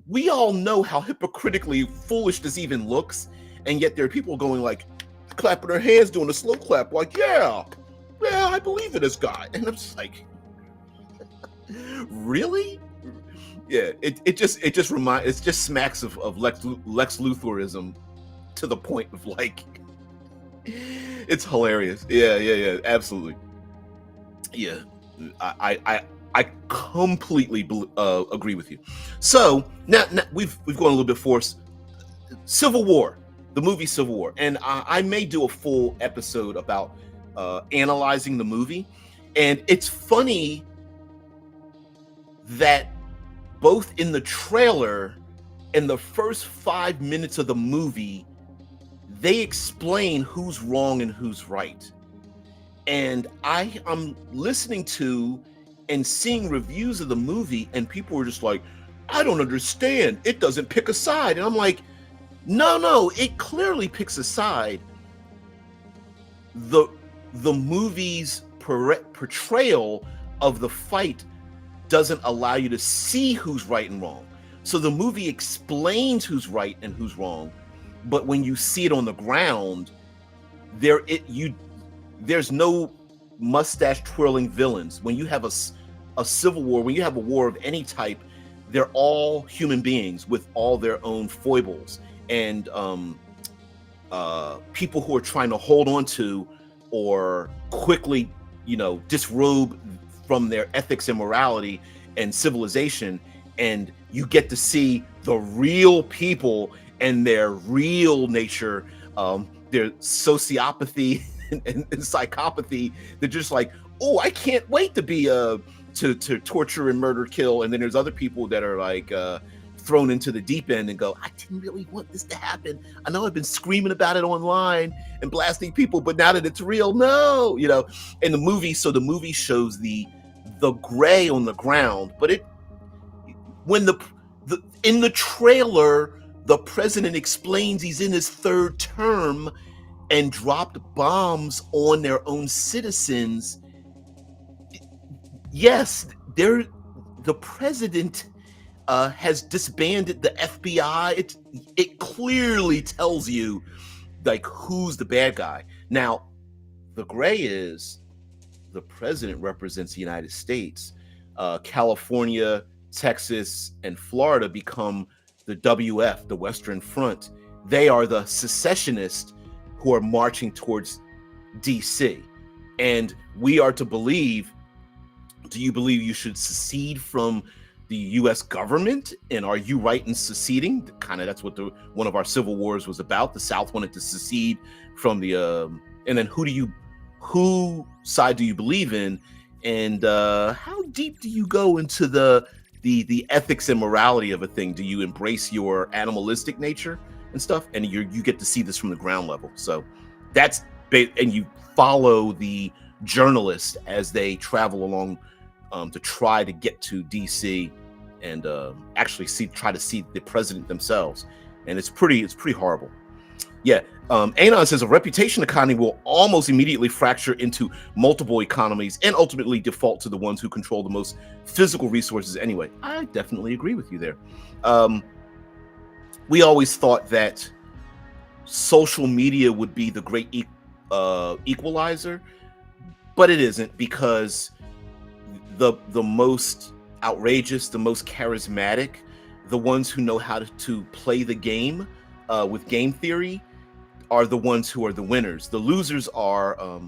we all know how hypocritically foolish this even looks, and yet there are people going like, clapping their hands, doing a slow clap, like, yeah, I believe in this guy. And I'm just like, really? Yeah, it just smacks of Lex Luthorism, to the point of, like, it's hilarious. Yeah, absolutely. Yeah, I completely agree with you. So now we've gone a little bit forced. Civil War. The movie Civil War, and I may do a full episode about analyzing the movie. And it's funny that both in the trailer and the first 5 minutes of the movie, they explain who's wrong and who's right. And I'm listening to and seeing reviews of the movie, and people are just like, I don't understand. It doesn't pick a side. And I'm like, no, it clearly picks a side. The movie's portrayal of the fight doesn't allow you to see who's right and wrong. So the movie explains who's right and who's wrong, but when you see it on the ground, there's no mustache twirling villains. When you have a civil war, when you have a war of any type, they're all human beings with all their own foibles, and people who are trying to hold on to or quickly, disrobe from their ethics and morality and civilization. And you get to see the real people and their real nature, their sociopathy and psychopathy. They're just like, oh, I can't wait to be to torture and murder, kill. And then there's other people that are like thrown into the deep end and go, I didn't really want this to happen. I know I've been screaming about it online and blasting people, but now that it's real, no, and the movie shows the gray on the ground, but when in the trailer, the president explains he's in his third term and dropped bombs on their own citizens. Yes, the president has disbanded the FBI. It clearly tells you like who's the bad guy. Now, the gray is the president represents the United States. California, Texas, and Florida become the WF, the Western Front. They are the secessionists who are marching towards DC. And we are to believe, do you believe you should secede from the U.S. government? And are you right in seceding? Kind of that's what one of our civil wars was about. The South wanted to secede from the, and then who side do you believe in? And how deep do you go into the ethics and morality of a thing? Do you embrace your animalistic nature and stuff? And you get to see this from the ground level. So that's, and you follow the journalists as they travel along to try to get to DC and actually try to see the president themselves. And it's pretty horrible. Yeah. Anon says a reputation economy will almost immediately fracture into multiple economies and ultimately default to the ones who control the most physical resources anyway. I definitely agree with you there. We always thought that social media would be the great equalizer, but it isn't, because the most outrageous, the most charismatic, the ones who know how to play the game with game theory are the ones who are the winners. The losers are,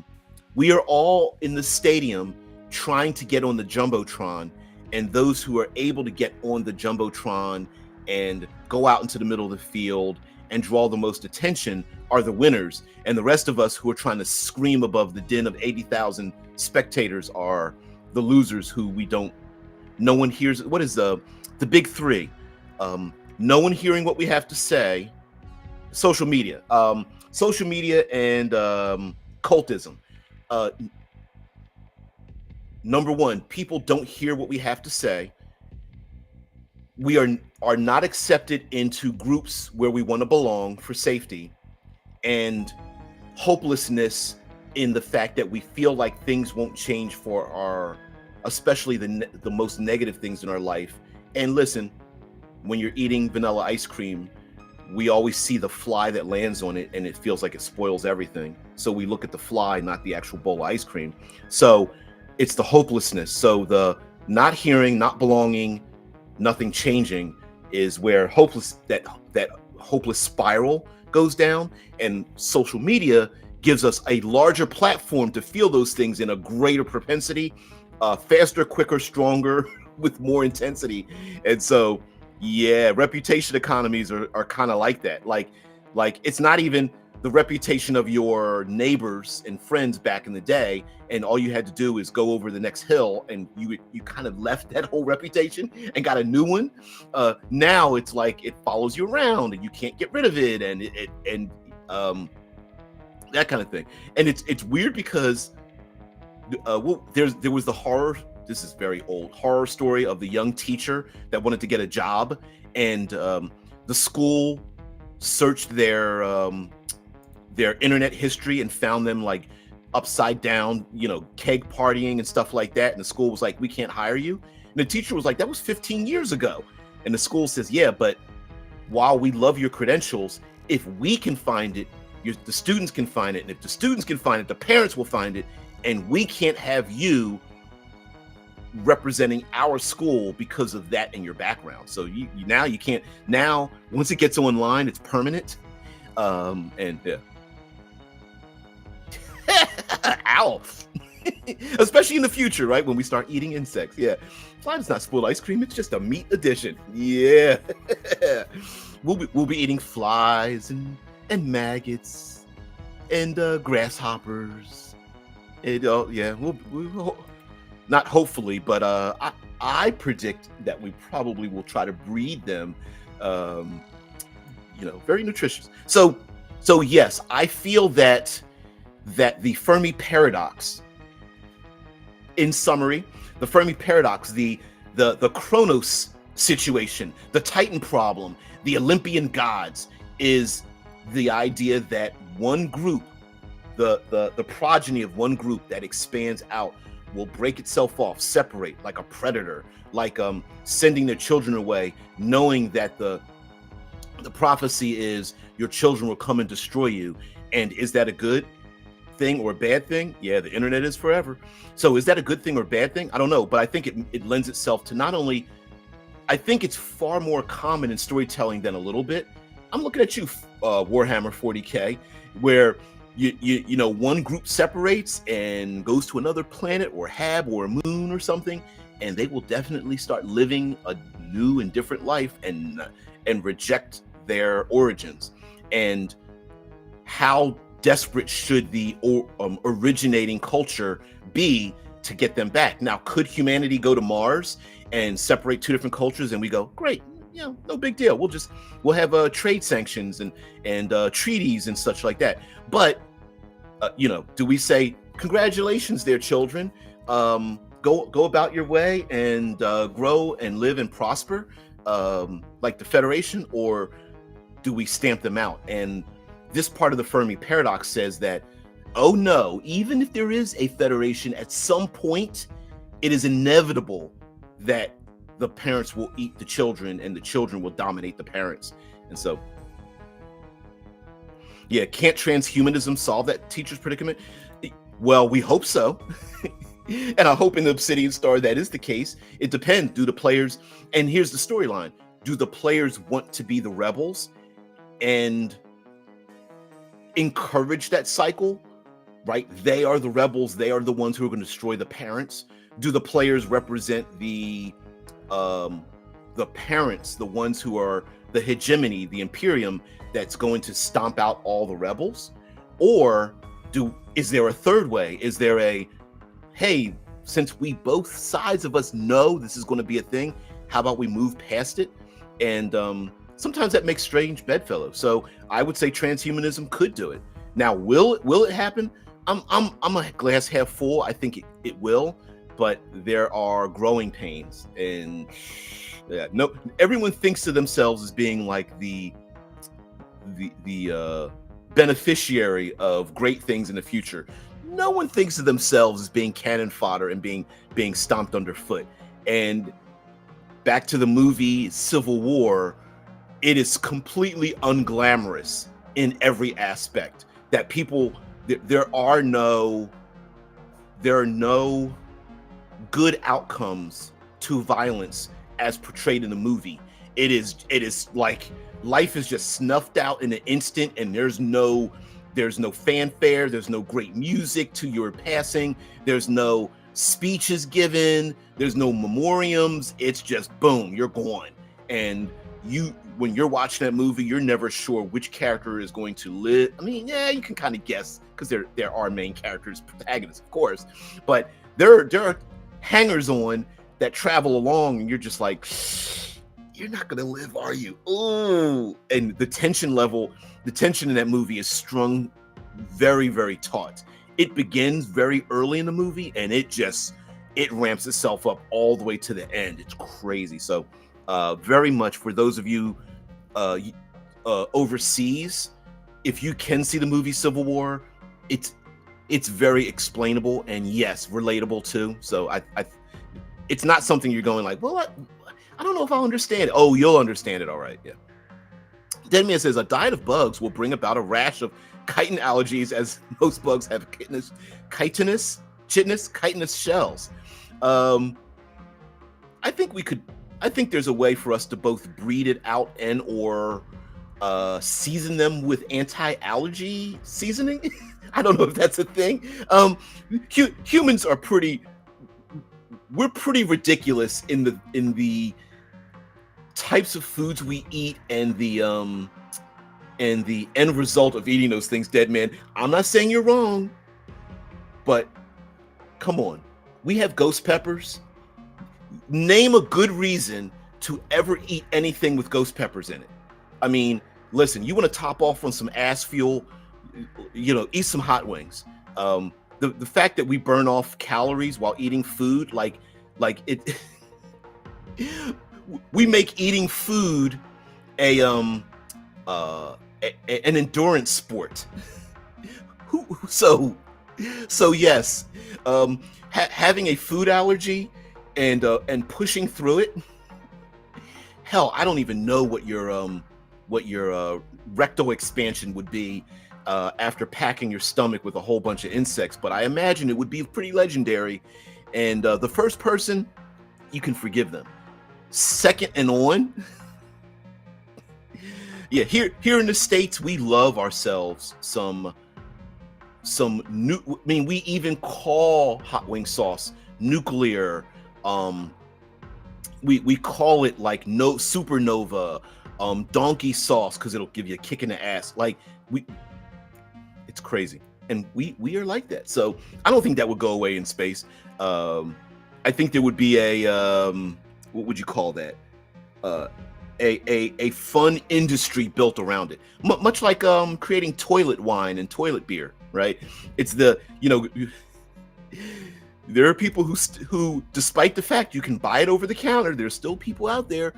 we are all in the stadium trying to get on the Jumbotron, and those who are able to get on the Jumbotron and go out into the middle of the field and draw the most attention are the winners. And the rest of us who are trying to scream above the din of 80,000 spectators are the losers who no one hears. What is the big three? No one hearing what we have to say, social media and cultism. Number one, people don't hear what we have to say. We are not accepted into groups where we want to belong for safety, and hopelessness in the fact that we feel like things won't change for especially the most negative things in our life. And listen, when you're eating vanilla ice cream, we always see the fly that lands on it, and it feels like it spoils everything. So we look at the fly, not the actual bowl of ice cream. So it's the hopelessness. So the not hearing, not belonging, nothing changing is where that hopeless spiral goes down. And social media gives us a larger platform to feel those things in a greater propensity, faster, quicker, stronger, with more intensity. And so, yeah, reputation economies are kind of like that. Like it's not even the reputation of your neighbors and friends back in the day, and all you had to do is go over the next hill, and you kind of left that whole reputation and got a new one. Now it's like it follows you around, and you can't get rid of it, and that kind of thing. And it's weird because there was the horror. This is very old horror story of the young teacher that wanted to get a job, and the school searched their internet history and found them like upside down, keg partying and stuff like that. And the school was like, "We can't hire you." And the teacher was like, "That was 15 years ago." And the school says, "Yeah, but while we love your credentials, if we can find it, the students can find it. And if the students can find it, the parents will find it. And we can't have you representing our school because of that in your background. So you now you can't. Now once it gets online, it's permanent." And yeah. Ow. Especially in the future, right? When we start eating insects. Yeah. Fly does not spoil ice cream. It's just a meat addition. Yeah. We'll be eating flies and maggots and grasshoppers. And yeah, we'll not hopefully, but I predict that we probably will try to breed them. Very nutritious. So yes, I feel that the Fermi Paradox, in summary, the Fermi Paradox, the Chronos situation, the Titan problem, the Olympian gods, is the idea that one group, the progeny of one group that expands out, will break itself off, separate like a predator, like sending their children away, knowing that the prophecy is your children will come and destroy you. And is that a good thing or a bad thing? Yeah, the internet is forever. So is that a good thing or a bad thing? I don't know, but I think it lends itself to not only, I think it's far more common in storytelling than a little bit. I'm looking at you, Warhammer 40K, where you know, one group separates and goes to another planet or hab or a moon or something, and they will definitely start living a new and different life and reject their origins. And how desperate should the originating culture be to get them back? Now, could humanity go to Mars and separate two different cultures and we go, great, you know, no big deal, we'll have trade sanctions and treaties and such like that? But you know, do we say congratulations there, children, go about your way and grow and live and prosper like the Federation? Or do we stamp them out? And this part of the Fermi Paradox says that, oh no, even if there is a Federation, at some point it is inevitable that the parents will eat the children and the children will dominate the parents. And so, yeah, can't transhumanism solve that teacher's predicament? Well, we hope so. And I hope in the Obsidian Star that is the case. It depends. Do the players, and here's the storyline, do the players want to be the rebels and encourage that cycle, right? They are the rebels. They are the ones who are going to destroy the parents. Do the players represent the parents, the ones who are the hegemony, the Imperium, that's going to stomp out all the rebels? Or is there a third way? Is there a, hey, since we both sides of us know this is going to be a thing, how about we move past it? And sometimes that makes strange bedfellows. So I would say transhumanism could do it. Now, will it happen? I'm a glass half full. I think it will, but there are growing pains. And yeah, no, everyone thinks of themselves as being like the beneficiary of great things in the future. No one thinks of themselves as being cannon fodder and being stomped underfoot. And back to the movie Civil War, it is completely unglamorous in every aspect. That people, there are no good outcomes to violence as portrayed in the movie. It is like life is just snuffed out in an instant, and there's no fanfare, there's no great music to your passing, there's no speeches given, there's no memoriams. It's just boom, you're gone. And when you're watching that movie, you're never sure which character is going to live. I mean, yeah, you can kind of guess because there are main characters, protagonists, of course, but there are hangers on that travel along, and you're just like, you're not gonna live, are you? Ooh. And the tension in that movie is strung very, very taut. It begins very early in the movie, and it ramps itself up all the way to the end. It's crazy. So very much for those of you overseas, if you can see the movie Civil War, it's very explainable and yes, relatable too. So it's not something you're going like, well, I don't know if I'll understand it. Oh, you'll understand it, all right. Yeah. Deadman says a diet of bugs will bring about a rash of chitin allergies, as most bugs have chitinous shells. I think there's a way for us to both breed it out and or season them with anti-allergy seasoning. I don't know if that's a thing. Humans are we're pretty ridiculous in the types of foods we eat and the end result of eating those things. Dead man, I'm not saying you're wrong, but come on, we have ghost peppers. Name a good reason to ever eat anything with ghost peppers in it. I mean, listen, you want to top off on some ass fuel, eat some hot wings. The fact that we burn off calories while eating food, like it, we make eating food an endurance sport. So So yes, having a food allergy and pushing through it. Hell, I don't even know what your rectal expansion would be after packing your stomach with a whole bunch of insects, but I imagine it would be pretty legendary. And the first person, you can forgive them. Second and on, yeah, here in the States, we love ourselves some new. I mean, we even call hot wing sauce nuclear. Um, we call it like no supernova, donkey sauce because it'll give you a kick in the ass. Like we, it's crazy, and we are like that. So I don't think that would go away in space. I think there would be a what would you call that? Uh, a fun industry built around it, much like creating toilet wine and toilet beer, right? It's the there are people who despite the fact you can buy it over the counter, there's still people out there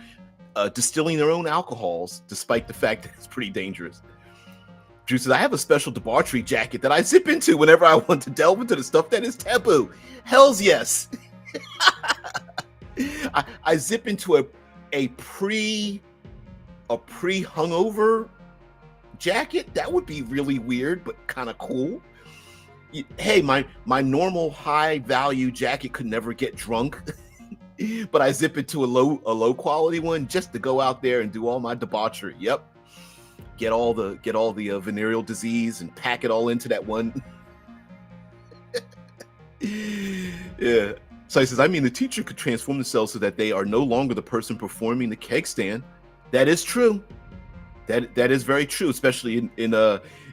distilling their own alcohols, despite the fact that it's pretty dangerous. Drew says, I have a special debauchery jacket that I zip into whenever I want to delve into the stuff that is taboo. Hells yes. I zip into a pre hungover jacket. That would be really weird, but kind of cool. Hey, my normal high value jacket could never get drunk, but I zip into a low quality one just to go out there and do all my debauchery. Yep, get all the venereal disease and pack it all into that one. Yeah. So he says, I mean, the teacher could transform themselves so that they are no longer the person performing the keg stand. That is true. That is very true, especially in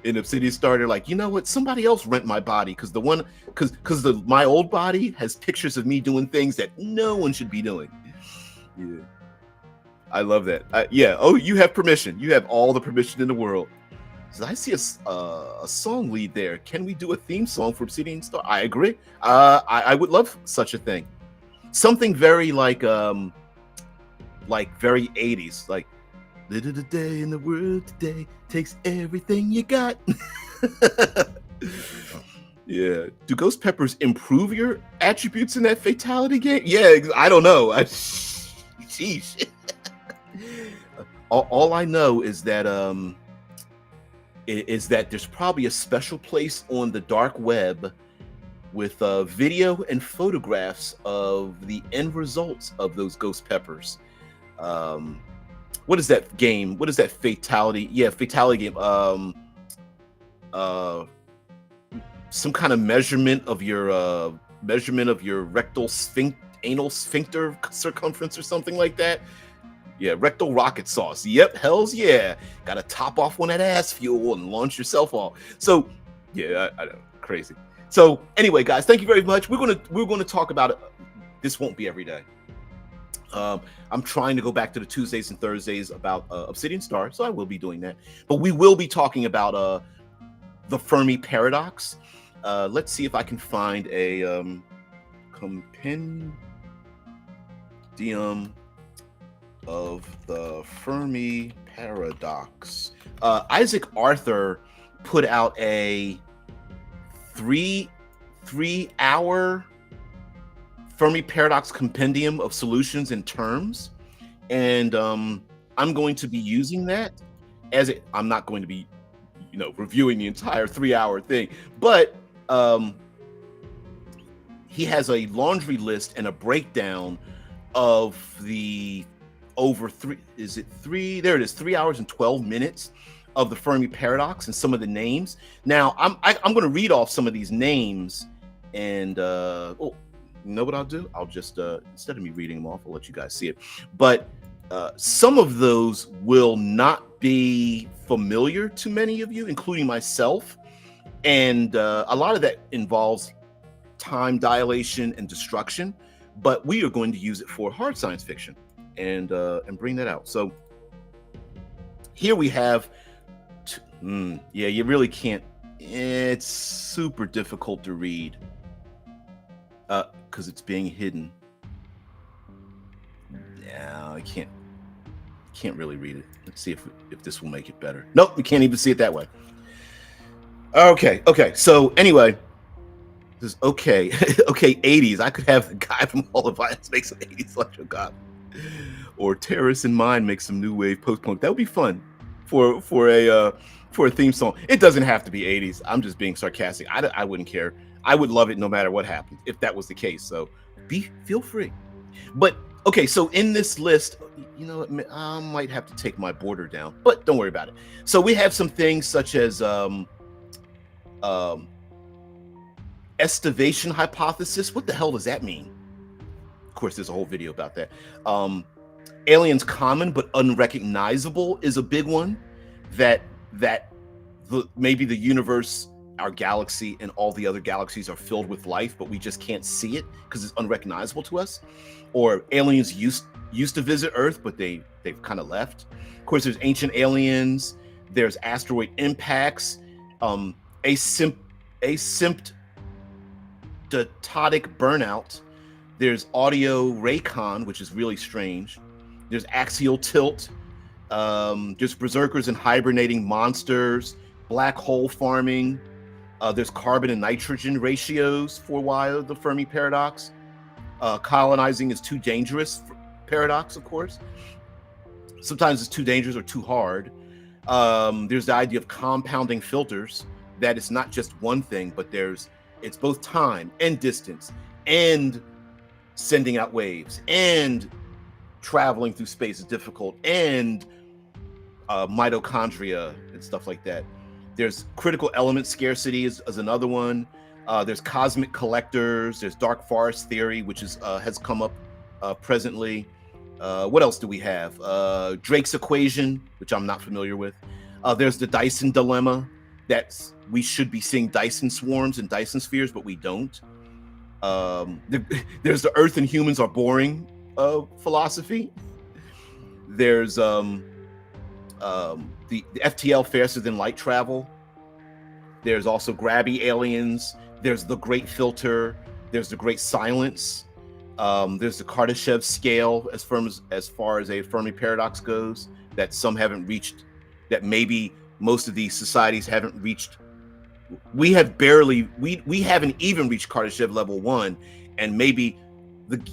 Obsidian Star. They're like, you know what? Somebody else rent my body because my old body has pictures of me doing things that no one should be doing. Yeah, I love that. Yeah. Oh, you have permission. You have all the permission in the world. So I see a song lead there. Can we do a theme song for Obsidian Star? I agree. I would love such a thing. Something very like very 80s, like little day in the world today takes everything you got. Yeah. Do ghost peppers improve your attributes in that fatality game? Yeah, I don't know. Sheesh. All I know is that there's probably a special place on the dark web with video and photographs of the end results of those ghost peppers. What is that game? What is that fatality? Yeah, fatality game. Some kind of measurement of your rectal anal sphincter circumference or something like that. Yeah, rectal rocket sauce. Yep, hells yeah. Got to top off on that ass fuel and launch yourself off. So, yeah, I know, crazy. So, anyway, guys, thank you very much. We're gonna talk about it. This won't be every day. I'm trying to go back to the Tuesdays and Thursdays about Obsidian Star, so I will be doing that. But we will be talking about the Fermi Paradox. Let's see if I can find a compendium of the Fermi Paradox. Isaac Arthur put out a three-hour Fermi Paradox compendium of solutions and terms, and I'm going to be using that as I'm not going to be, reviewing the entire 3-hour thing, but he has a laundry list and a breakdown of the over 3 hours and 12 minutes of the Fermi Paradox and some of the names. Now I'm going to read off some of these names, and you know what I'll do? I'll just instead of me reading them off, I'll let you guys see it. But some of those will not be familiar to many of you, including myself, and a lot of that involves time dilation and destruction. But we are going to use it for hard science fiction and bring that out. So here we have. Yeah, you really can't. It's super difficult to read. Because it's being hidden. Yeah, I can't really read it. Let's see if this will make it better. Nope, we can't even see it that way. Okay. So anyway, This okay, okay, 80s. I could have the guy from All of Us make some 80s electro goth, or Terrorists in Mind make some new wave post punk. That would be fun for a theme song. It doesn't have to be 80s. I'm just being sarcastic. I wouldn't care. I would love it no matter what happened if that was the case. So feel free. But okay, so in this list, you know, I might have to take my border down, but don't worry about it. So we have some things such as um, estivation hypothesis. What the hell does that mean? Of course, there's a whole video about that. Aliens common but unrecognizable is a big one. That maybe the universe, our galaxy, and all the other galaxies are filled with life, but we just can't see it because it's unrecognizable to us. Or aliens used to visit Earth, but they've kind of left. Of course, there's ancient aliens. There's asteroid impacts. Asymptotic burnout. There's audio raycon, which is really strange. There's axial tilt. There's berserkers and hibernating monsters. Black hole farming. There's carbon and nitrogen ratios for a while. The Fermi Paradox. Colonizing is too dangerous. Paradox, of course. Sometimes it's too dangerous or too hard. There's the idea of compounding filters. That it's not just one thing, but it's both time and distance and sending out waves and traveling through space is difficult and mitochondria and stuff like that. There's critical element scarcity is another one. There's cosmic collectors. There's dark forest theory, which has come up presently. What else do we have? Drake's equation, which I'm not familiar with. There's the Dyson dilemma. We should be seeing Dyson swarms and Dyson spheres, but we don't. There's the Earth and humans are boring philosophy. There's the FTL faster than light travel. There's also grabby aliens. There's the Great Filter. There's the Great Silence. There's the Kardashev scale as far as a Fermi paradox goes, that some haven't reached, that maybe most of these societies haven't reached. We haven't even reached Kardashev level 1, and maybe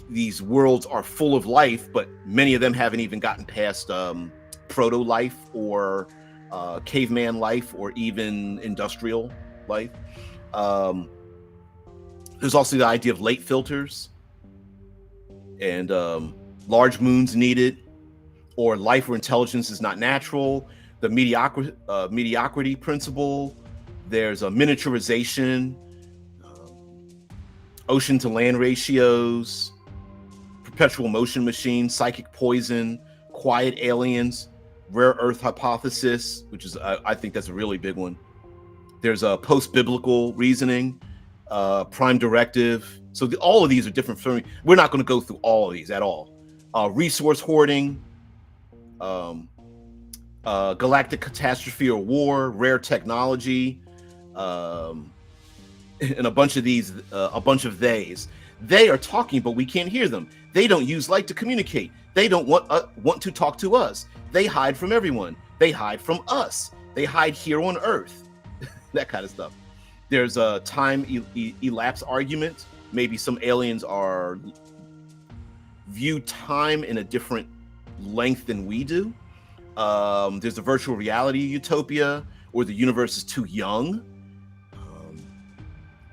these worlds are full of life, but many of them haven't even gotten past proto life or caveman life or even industrial life. There's also the idea of late filters and large moons needed, or life where intelligence is not natural. The mediocrity principle. There's a miniaturization, ocean to land ratios, perpetual motion machine, psychic poison, quiet aliens, rare earth hypothesis, which is I think that's a really big one. There's a post-biblical reasoning, prime directive. So all of these are different. We're not going to go through all of these at all. Resource hoarding, galactic catastrophe or war, rare technology, and a bunch of these, a bunch of theys. They are talking, but we can't hear them. They don't use light to communicate. They don't want to talk to us. They hide from everyone. They hide from us. They hide here on Earth. That kind of stuff. There's a time elapse argument. Maybe some aliens view time in a different length than we do. There's a virtual reality utopia, or the universe is too young.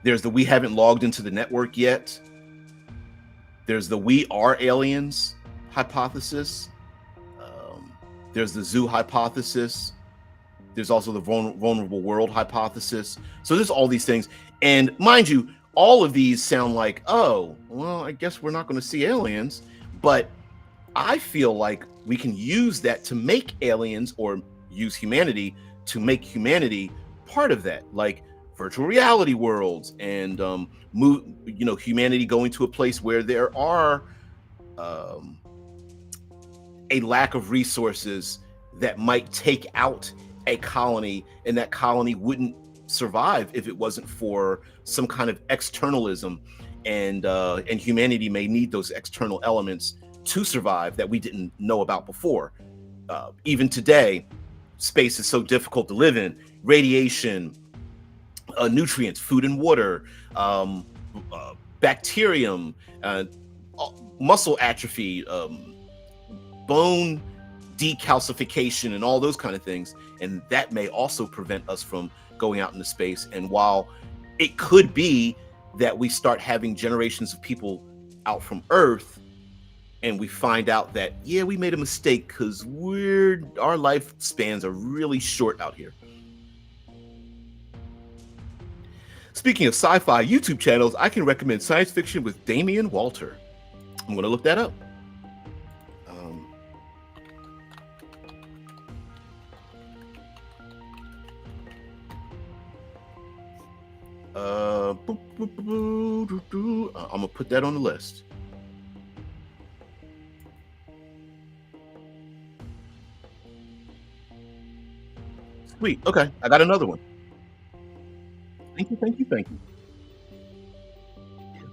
There's the we haven't logged into the network yet. There's the we are aliens hypothesis. There's the zoo hypothesis. There's also the vulnerable world hypothesis. So there's all these things. And mind you, all of these sound like, oh, well, I guess we're not going to see aliens. But I feel like we can use that to make aliens, or use humanity to make humanity part of that, like virtual reality worlds and humanity going to a place where there are a lack of resources that might take out a colony, and that colony wouldn't survive if it wasn't for some kind of externalism, and humanity may need those external elements to survive that we didn't know about before. Even today, space is so difficult to live in. Radiation, nutrients, food and water, bacterium, uh, muscle atrophy, bone decalcification, and all those kind of things. And that may also prevent us from going out into space. And while it could be that we start having generations of people out from Earth, and we find out that, yeah, we made a mistake because our lifespans are really short out here. Speaking of sci-fi YouTube channels, I can recommend Science Fiction with Damian Walter. I'm going to look that up. I'm gonna put that on the list. Sweet. Okay, I got another one. Thank you, thank you, thank you.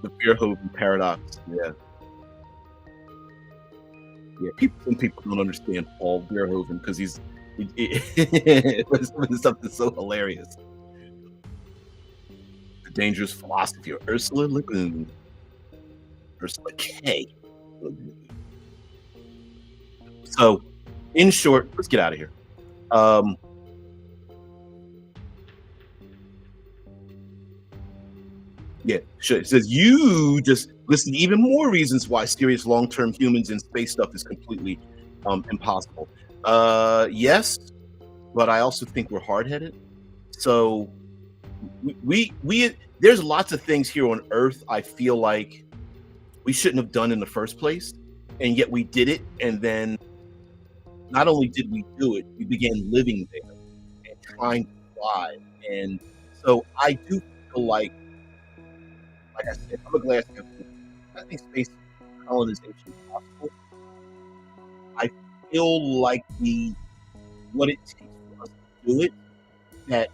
The Fermi Paradox. Yeah, yeah. Some people don't understand Paul Verhoeven because it's something so hilarious. The Dangerous Philosophy of Ursula Le Guin. Ursula K. So, in short, let's get out of here. Yeah, sure. It says you just listed even more reasons why serious long-term humans in space stuff is completely impossible. Yes, but I also think we're hard-headed. So we there's lots of things here on Earth I feel like we shouldn't have done in the first place, and yet we did it. And then not only did we do it, we began living there and trying to thrive. And so I do feel like I said, I'm a glass half full. I think space colonization is possible. I feel like what it takes for us to do it, that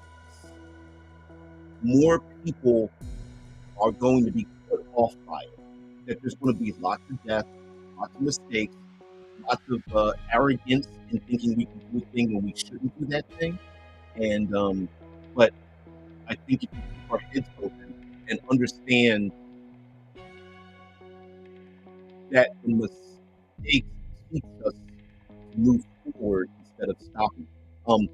more people are going to be put off by it. That there's going to be lots of death, lots of mistakes, lots of arrogance in thinking we can do a thing when we shouldn't do that thing. And but I think if we keep our heads open and understand that the mistakes teach us to move forward instead of stopping. Um,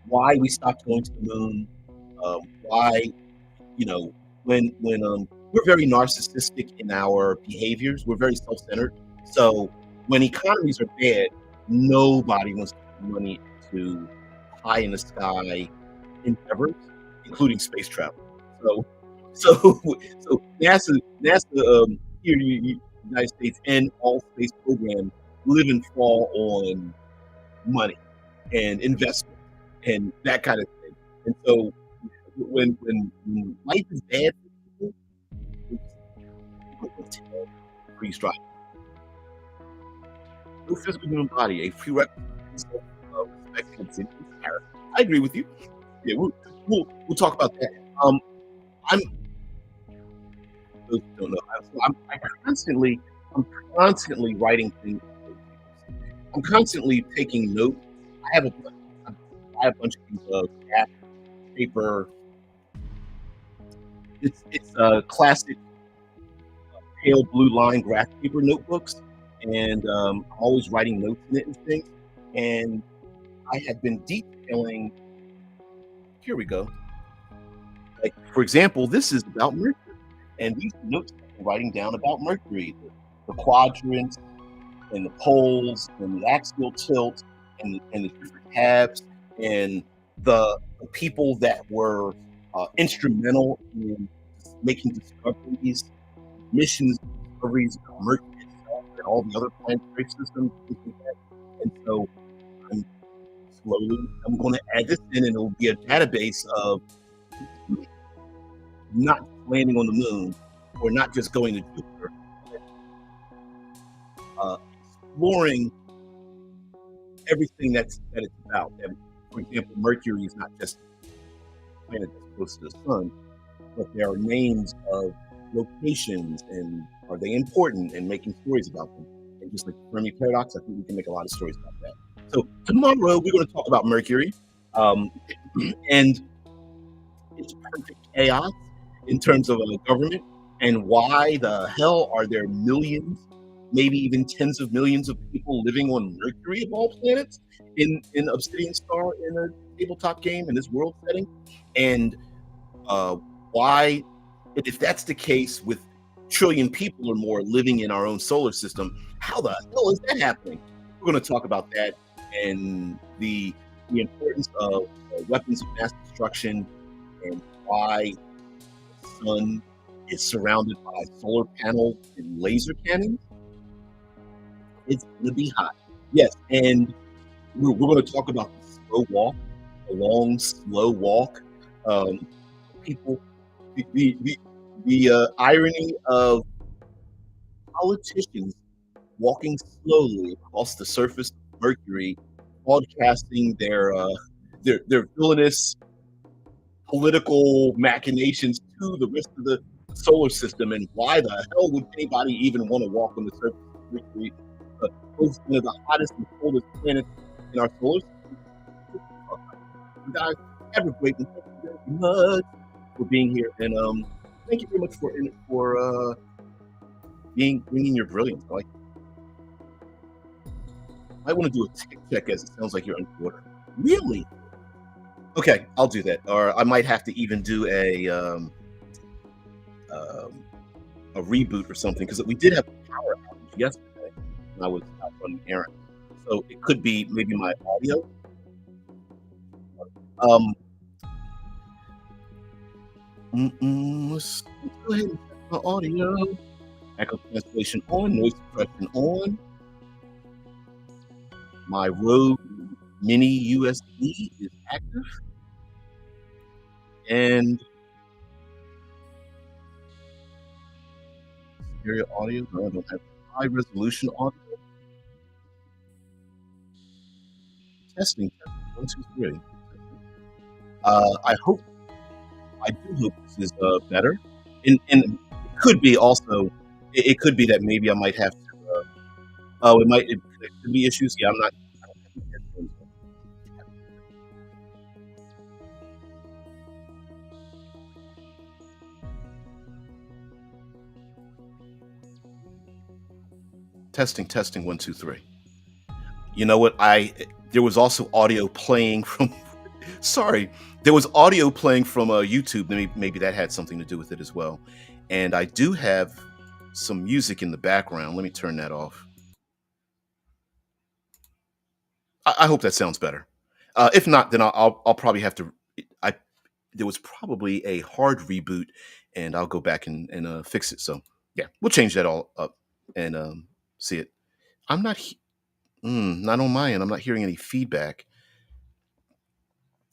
why we stopped going to the moon? Why, you know, when we're very narcissistic in our behaviors, we're very self-centered. So when economies are bad, nobody wants to put money into high in the sky endeavors, including space travel. So, so, so NASA here in the United States and all space programs live and fall on money and investment and that kind of thing. And so, when life is bad for people, freeze dry. No physical human body, a prerequisite of respect and character. I agree with you. Yeah, we'll talk about that. I'm those who don't know. I'm constantly writing things. I'm constantly taking notes. I have a I have a bunch of these graph paper. It's a classic pale blue line graph paper notebooks, and I'm always writing notes in it and things. And I have been detailing. Here we go. Like for example, this is about Mercury, and these notes I'm writing down about Mercury, the quadrants, and the poles, and the axial tilt, and the different tabs, and the people that were instrumental in making discoveries, missions, discoveries of Mercury itself, and all the other planetary systems. And so I'm I'm going to add this in, and it will be a database of not landing on the moon or not just going to Jupiter, exploring everything that it's about. And for example, Mercury is not just a planet that's close to the sun, but there are names of locations and are they important and making stories about them. And just like Fermi Paradox, I think we can make a lot of stories about that. So tomorrow we're going to talk about Mercury, and perfect chaos in terms of a government, and why the hell are there millions, maybe even tens of millions of people living on Mercury of all planets in Obsidian Star in a tabletop game in this world setting, and uh, why, if that's the case with trillion people or more living in our own solar system, how the hell is that happening? We're going to talk about that and the importance of weapons of mass destruction and why the sun is surrounded by solar panels and laser cannons. It's going to be hot. Yes, and we're going to talk about the slow walk, the long, slow walk. People, the irony of politicians walking slowly across the surface of Mercury, broadcasting their villainous political machinations to the rest of the solar system. And why the hell would anybody even want to walk on the surface of Mercury, both one of the hottest and coldest planets in our solar system? Guys, have a great one. Thank you very much for being here, and thank you very much for being bringing your brilliance. I want to do a tick check as it sounds like you're underwater. Really? Okay, I'll do that. Or I might have to even do a reboot or something because we did have a power outage yesterday when I was out running errands. So it could be maybe my audio. Um, let's go ahead and set my audio. Echo cancellation on, noise suppression on. My Rode Mini USB is active, and stereo audio. No, I don't have high resolution audio. Testing, testing. One, two, three. I hope, I do hope this is better. And it could be also, it could be that maybe I might have to. Oh, it could be issues. Yeah, I'm not. I don't have the headphones on. Testing, testing. One, two, three. You know what? There was also audio playing from. Sorry, there was audio playing from YouTube. Maybe that had something to do with it as well. And I do have some music in the background. Let me turn that off. I hope that sounds better. If not, then I'll probably have to. I There was probably a hard reboot, and I'll go back and fix it. So yeah, we'll change that all up and see it. I'm not not on my end. I'm not hearing any feedback.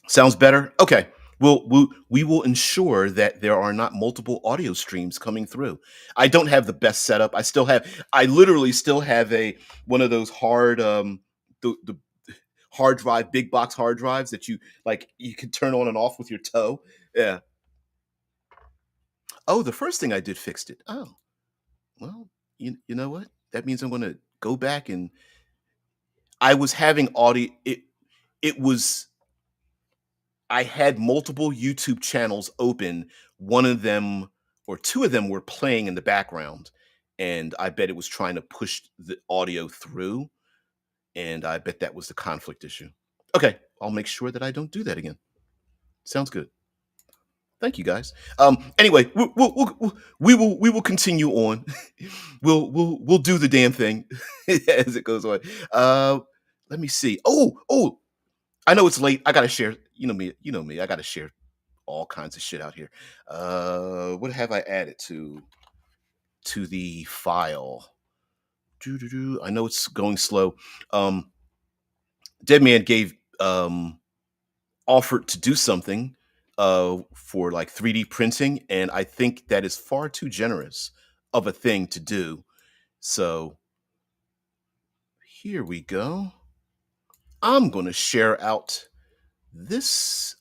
Sounds better. Okay. We will ensure that there are not multiple audio streams coming through. I don't have the best setup. I literally still have a one of those the hard drive, big box hard drives that you can turn on and off with your toe. Yeah. Oh, the first thing I did fixed it. Oh, well, you know what? That means I'm going to go back and I was having audio. It was I had multiple YouTube channels open. One of them or two of them were playing in the background, and I bet it was trying to push the audio through. And I bet that was the conflict issue. Okay, I'll make sure that I don't do that again. Sounds good. Thank you, guys. Anyway, we will continue on. We'll do the damn thing as it goes on. Let me see. Oh, I know it's late. I gotta share. You know me. You know me. I gotta share all kinds of shit out here. What have I added to the file? I know it's going slow. Um, Dead Man gave offered to do something for like 3D printing, and I think that is far too generous of a thing to do. So here we go. I'm gonna share out this.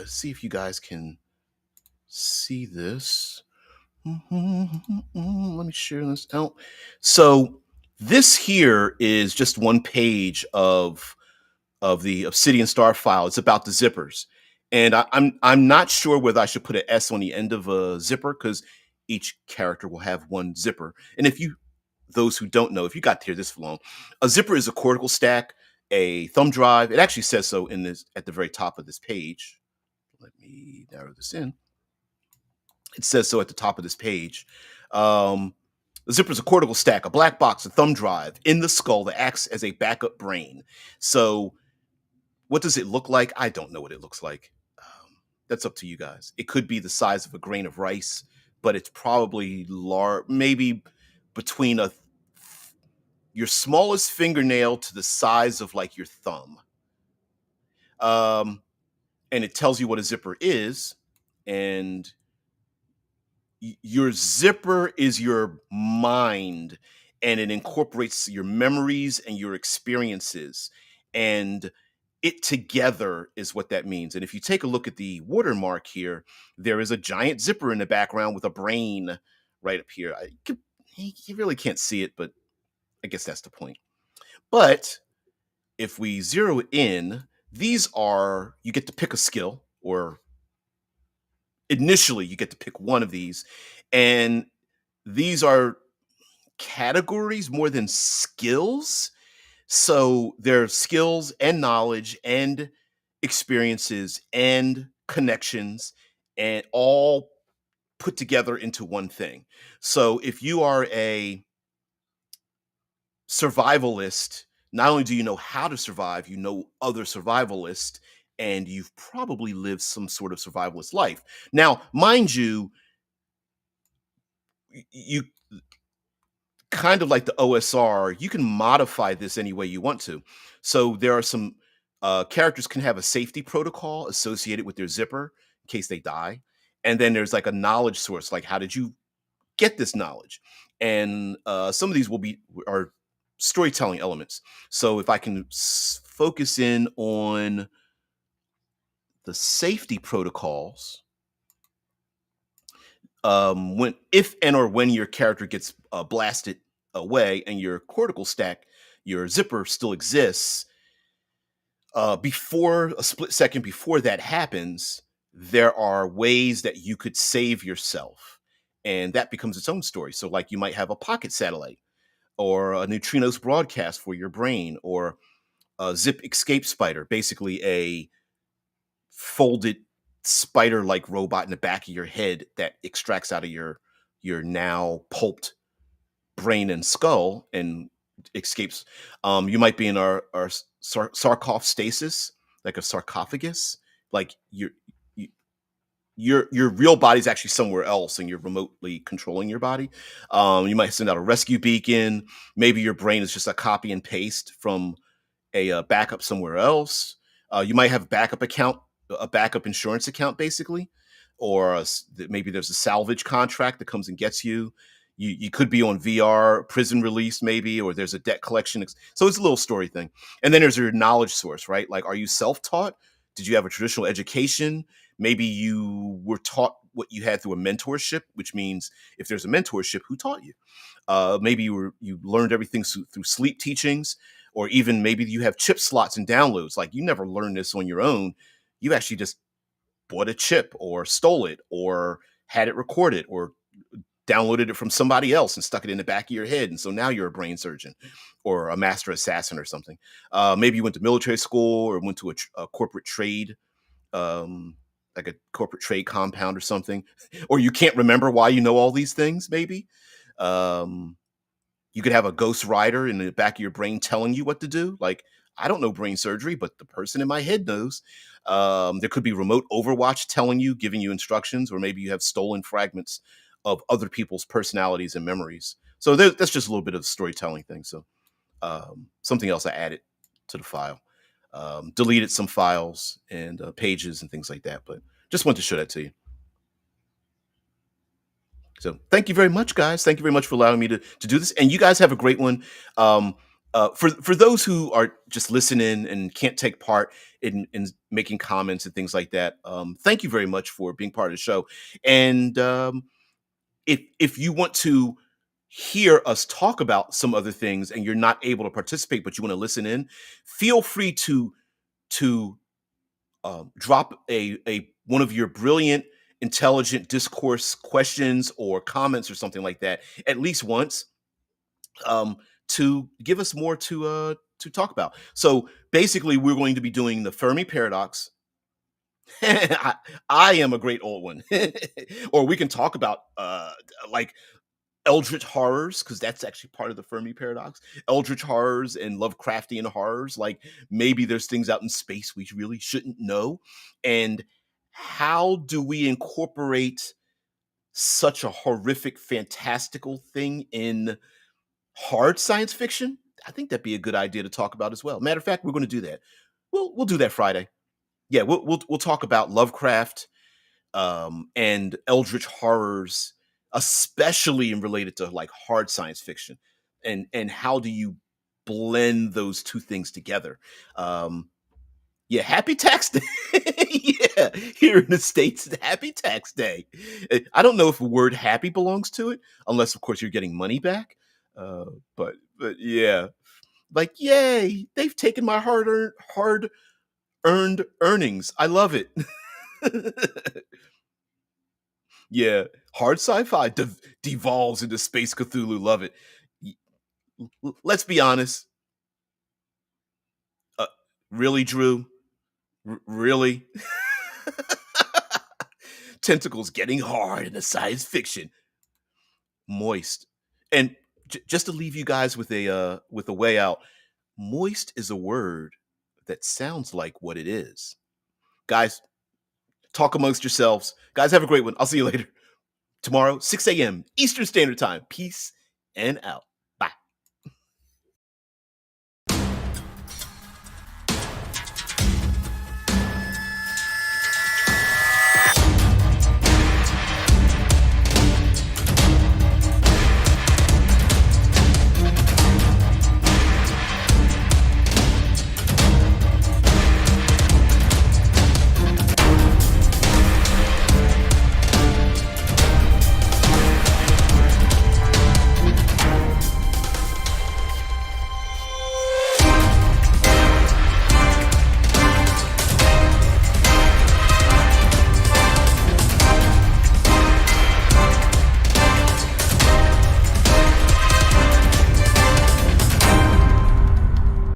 See if you guys can see this. Let me share this out. So this here is just one page of the Obsidian Star file. It's about the zippers. And I'm not sure whether I should put an S on the end of a zipper because each character will have one zipper. And if you those who don't know, if you got here this long, a zipper is a cortical stack, a thumb drive. It actually says so in this at the very top of this page. Let me narrow this in. It says so at the top of this page. Um, the zipper is a cortical stack, a black box, a thumb drive in the skull that acts as a backup brain. So what does it look like? I don't know what it looks like. That's up to you guys. It could be the size of a grain of rice, but it's probably large, maybe between a your smallest fingernail to the size of like your thumb. Um, and it tells you what a zipper is, and your zipper is your mind, and it incorporates your memories and your experiences, and it together is what that means. And if you take a look at the watermark here, there is a giant zipper in the background with a brain right up here. You really can't see it, but I guess that's the point. But if we zero in, these are, you get to pick a skill, or initially you get to pick one of these, and these are categories more than skills. So they're skills and knowledge and experiences and connections, and all put together into one thing. So if you are a survivalist, not only do you know how to survive, you know other survivalists, and you've probably lived some sort of survivalist life. Now, mind you, you kind of like the OSR, you can modify this any way you want to. So there are some characters can have a safety protocol associated with their zipper in case they die. And then there's like a knowledge source, like how did you get this knowledge? And some of these will be are storytelling elements. So if I can focus in on the safety protocols, when if and or when your character gets blasted away and your cortical stack, your zipper still exists, before a split second before that happens, there are ways that you could save yourself, and that becomes its own story. So like you might have a pocket satellite or a neutrinos broadcast for your brain, or a zip escape spider, basically a folded spider-like robot in the back of your head that extracts out of your now pulped brain and skull and escapes. You might be in our sarcophagus, like a sarcophagus, like your real body's actually somewhere else, and you're remotely controlling your body. You might send out a rescue beacon. Maybe your brain is just a copy and paste from a backup somewhere else. You might have a backup account, a backup insurance account, basically, or maybe there's a salvage contract that comes and gets you. You could be on VR, prison release, maybe, or there's a debt collection. So it's a little story thing. And then there's your knowledge source, right? Like, are you self-taught? Did you have a traditional education? Maybe you were taught what you had through a mentorship, which means if there's a mentorship, who taught you? Maybe you learned everything through sleep teachings, or even maybe you have chip slots and downloads. Like you never learned this on your own. You actually just bought a chip or stole it or had it recorded or downloaded it from somebody else and stuck it in the back of your head. And so now you're a brain surgeon or a master assassin or something. Maybe you went to military school or went to a corporate trade, like a corporate trade compound or something, or you can't remember why you know all these things. Maybe um, you could have a ghost rider in the back of your brain telling you what to do. Like, I don't know brain surgery, but the person in my head knows. There could be remote overwatch telling you, giving you instructions, or maybe you have stolen fragments of other people's personalities and memories. So that's just a little bit of the storytelling thing. So something else I added to the file, deleted some files and pages and things like that. But just wanted to show that to you. So thank you very much, guys. Thank you very much for allowing me to do this. And you guys have a great one. For those who are just listening and can't take part in making comments and things like that, thank you very much for being part of the show. And if you want to hear us talk about some other things and you're not able to participate, but you want to listen in, feel free to drop a one of your brilliant, intelligent discourse questions or comments or something like that at least once, um, to give us more to talk about. So basically, we're going to be doing the Fermi Paradox. I, I am a great old one, or we can talk about like eldritch horrors, because that's actually part of the Fermi paradox. Eldritch horrors and Lovecraftian horrors, like maybe there's things out in space we really shouldn't know. And how do we incorporate such a horrific, fantastical thing in hard science fiction? I think that'd be a good idea to talk about as well. Matter of fact, we're going to do that. We'll do that Friday. Yeah, we'll talk about Lovecraft, and eldritch horrors, especially in related to like hard science fiction, and how do you blend those two things together? Yeah, happy tax day. Yeah, here in the States, happy tax day. I don't know if the word happy belongs to it, unless of course you're getting money back. Uh, but yeah, like yay, they've taken my hard earned earnings. I love it. Yeah, hard sci-fi devolves into space Cthulhu. Love it. Y- Let's be honest. Uh, really, Drew? Really? Tentacles getting hard in the science fiction. Moist. And just to leave you guys with a way out, moist is a word that sounds like what it is. Guys, talk amongst yourselves. Guys, have a great one. I'll see you later. Tomorrow, 6 a.m. Eastern Standard Time. Peace and out.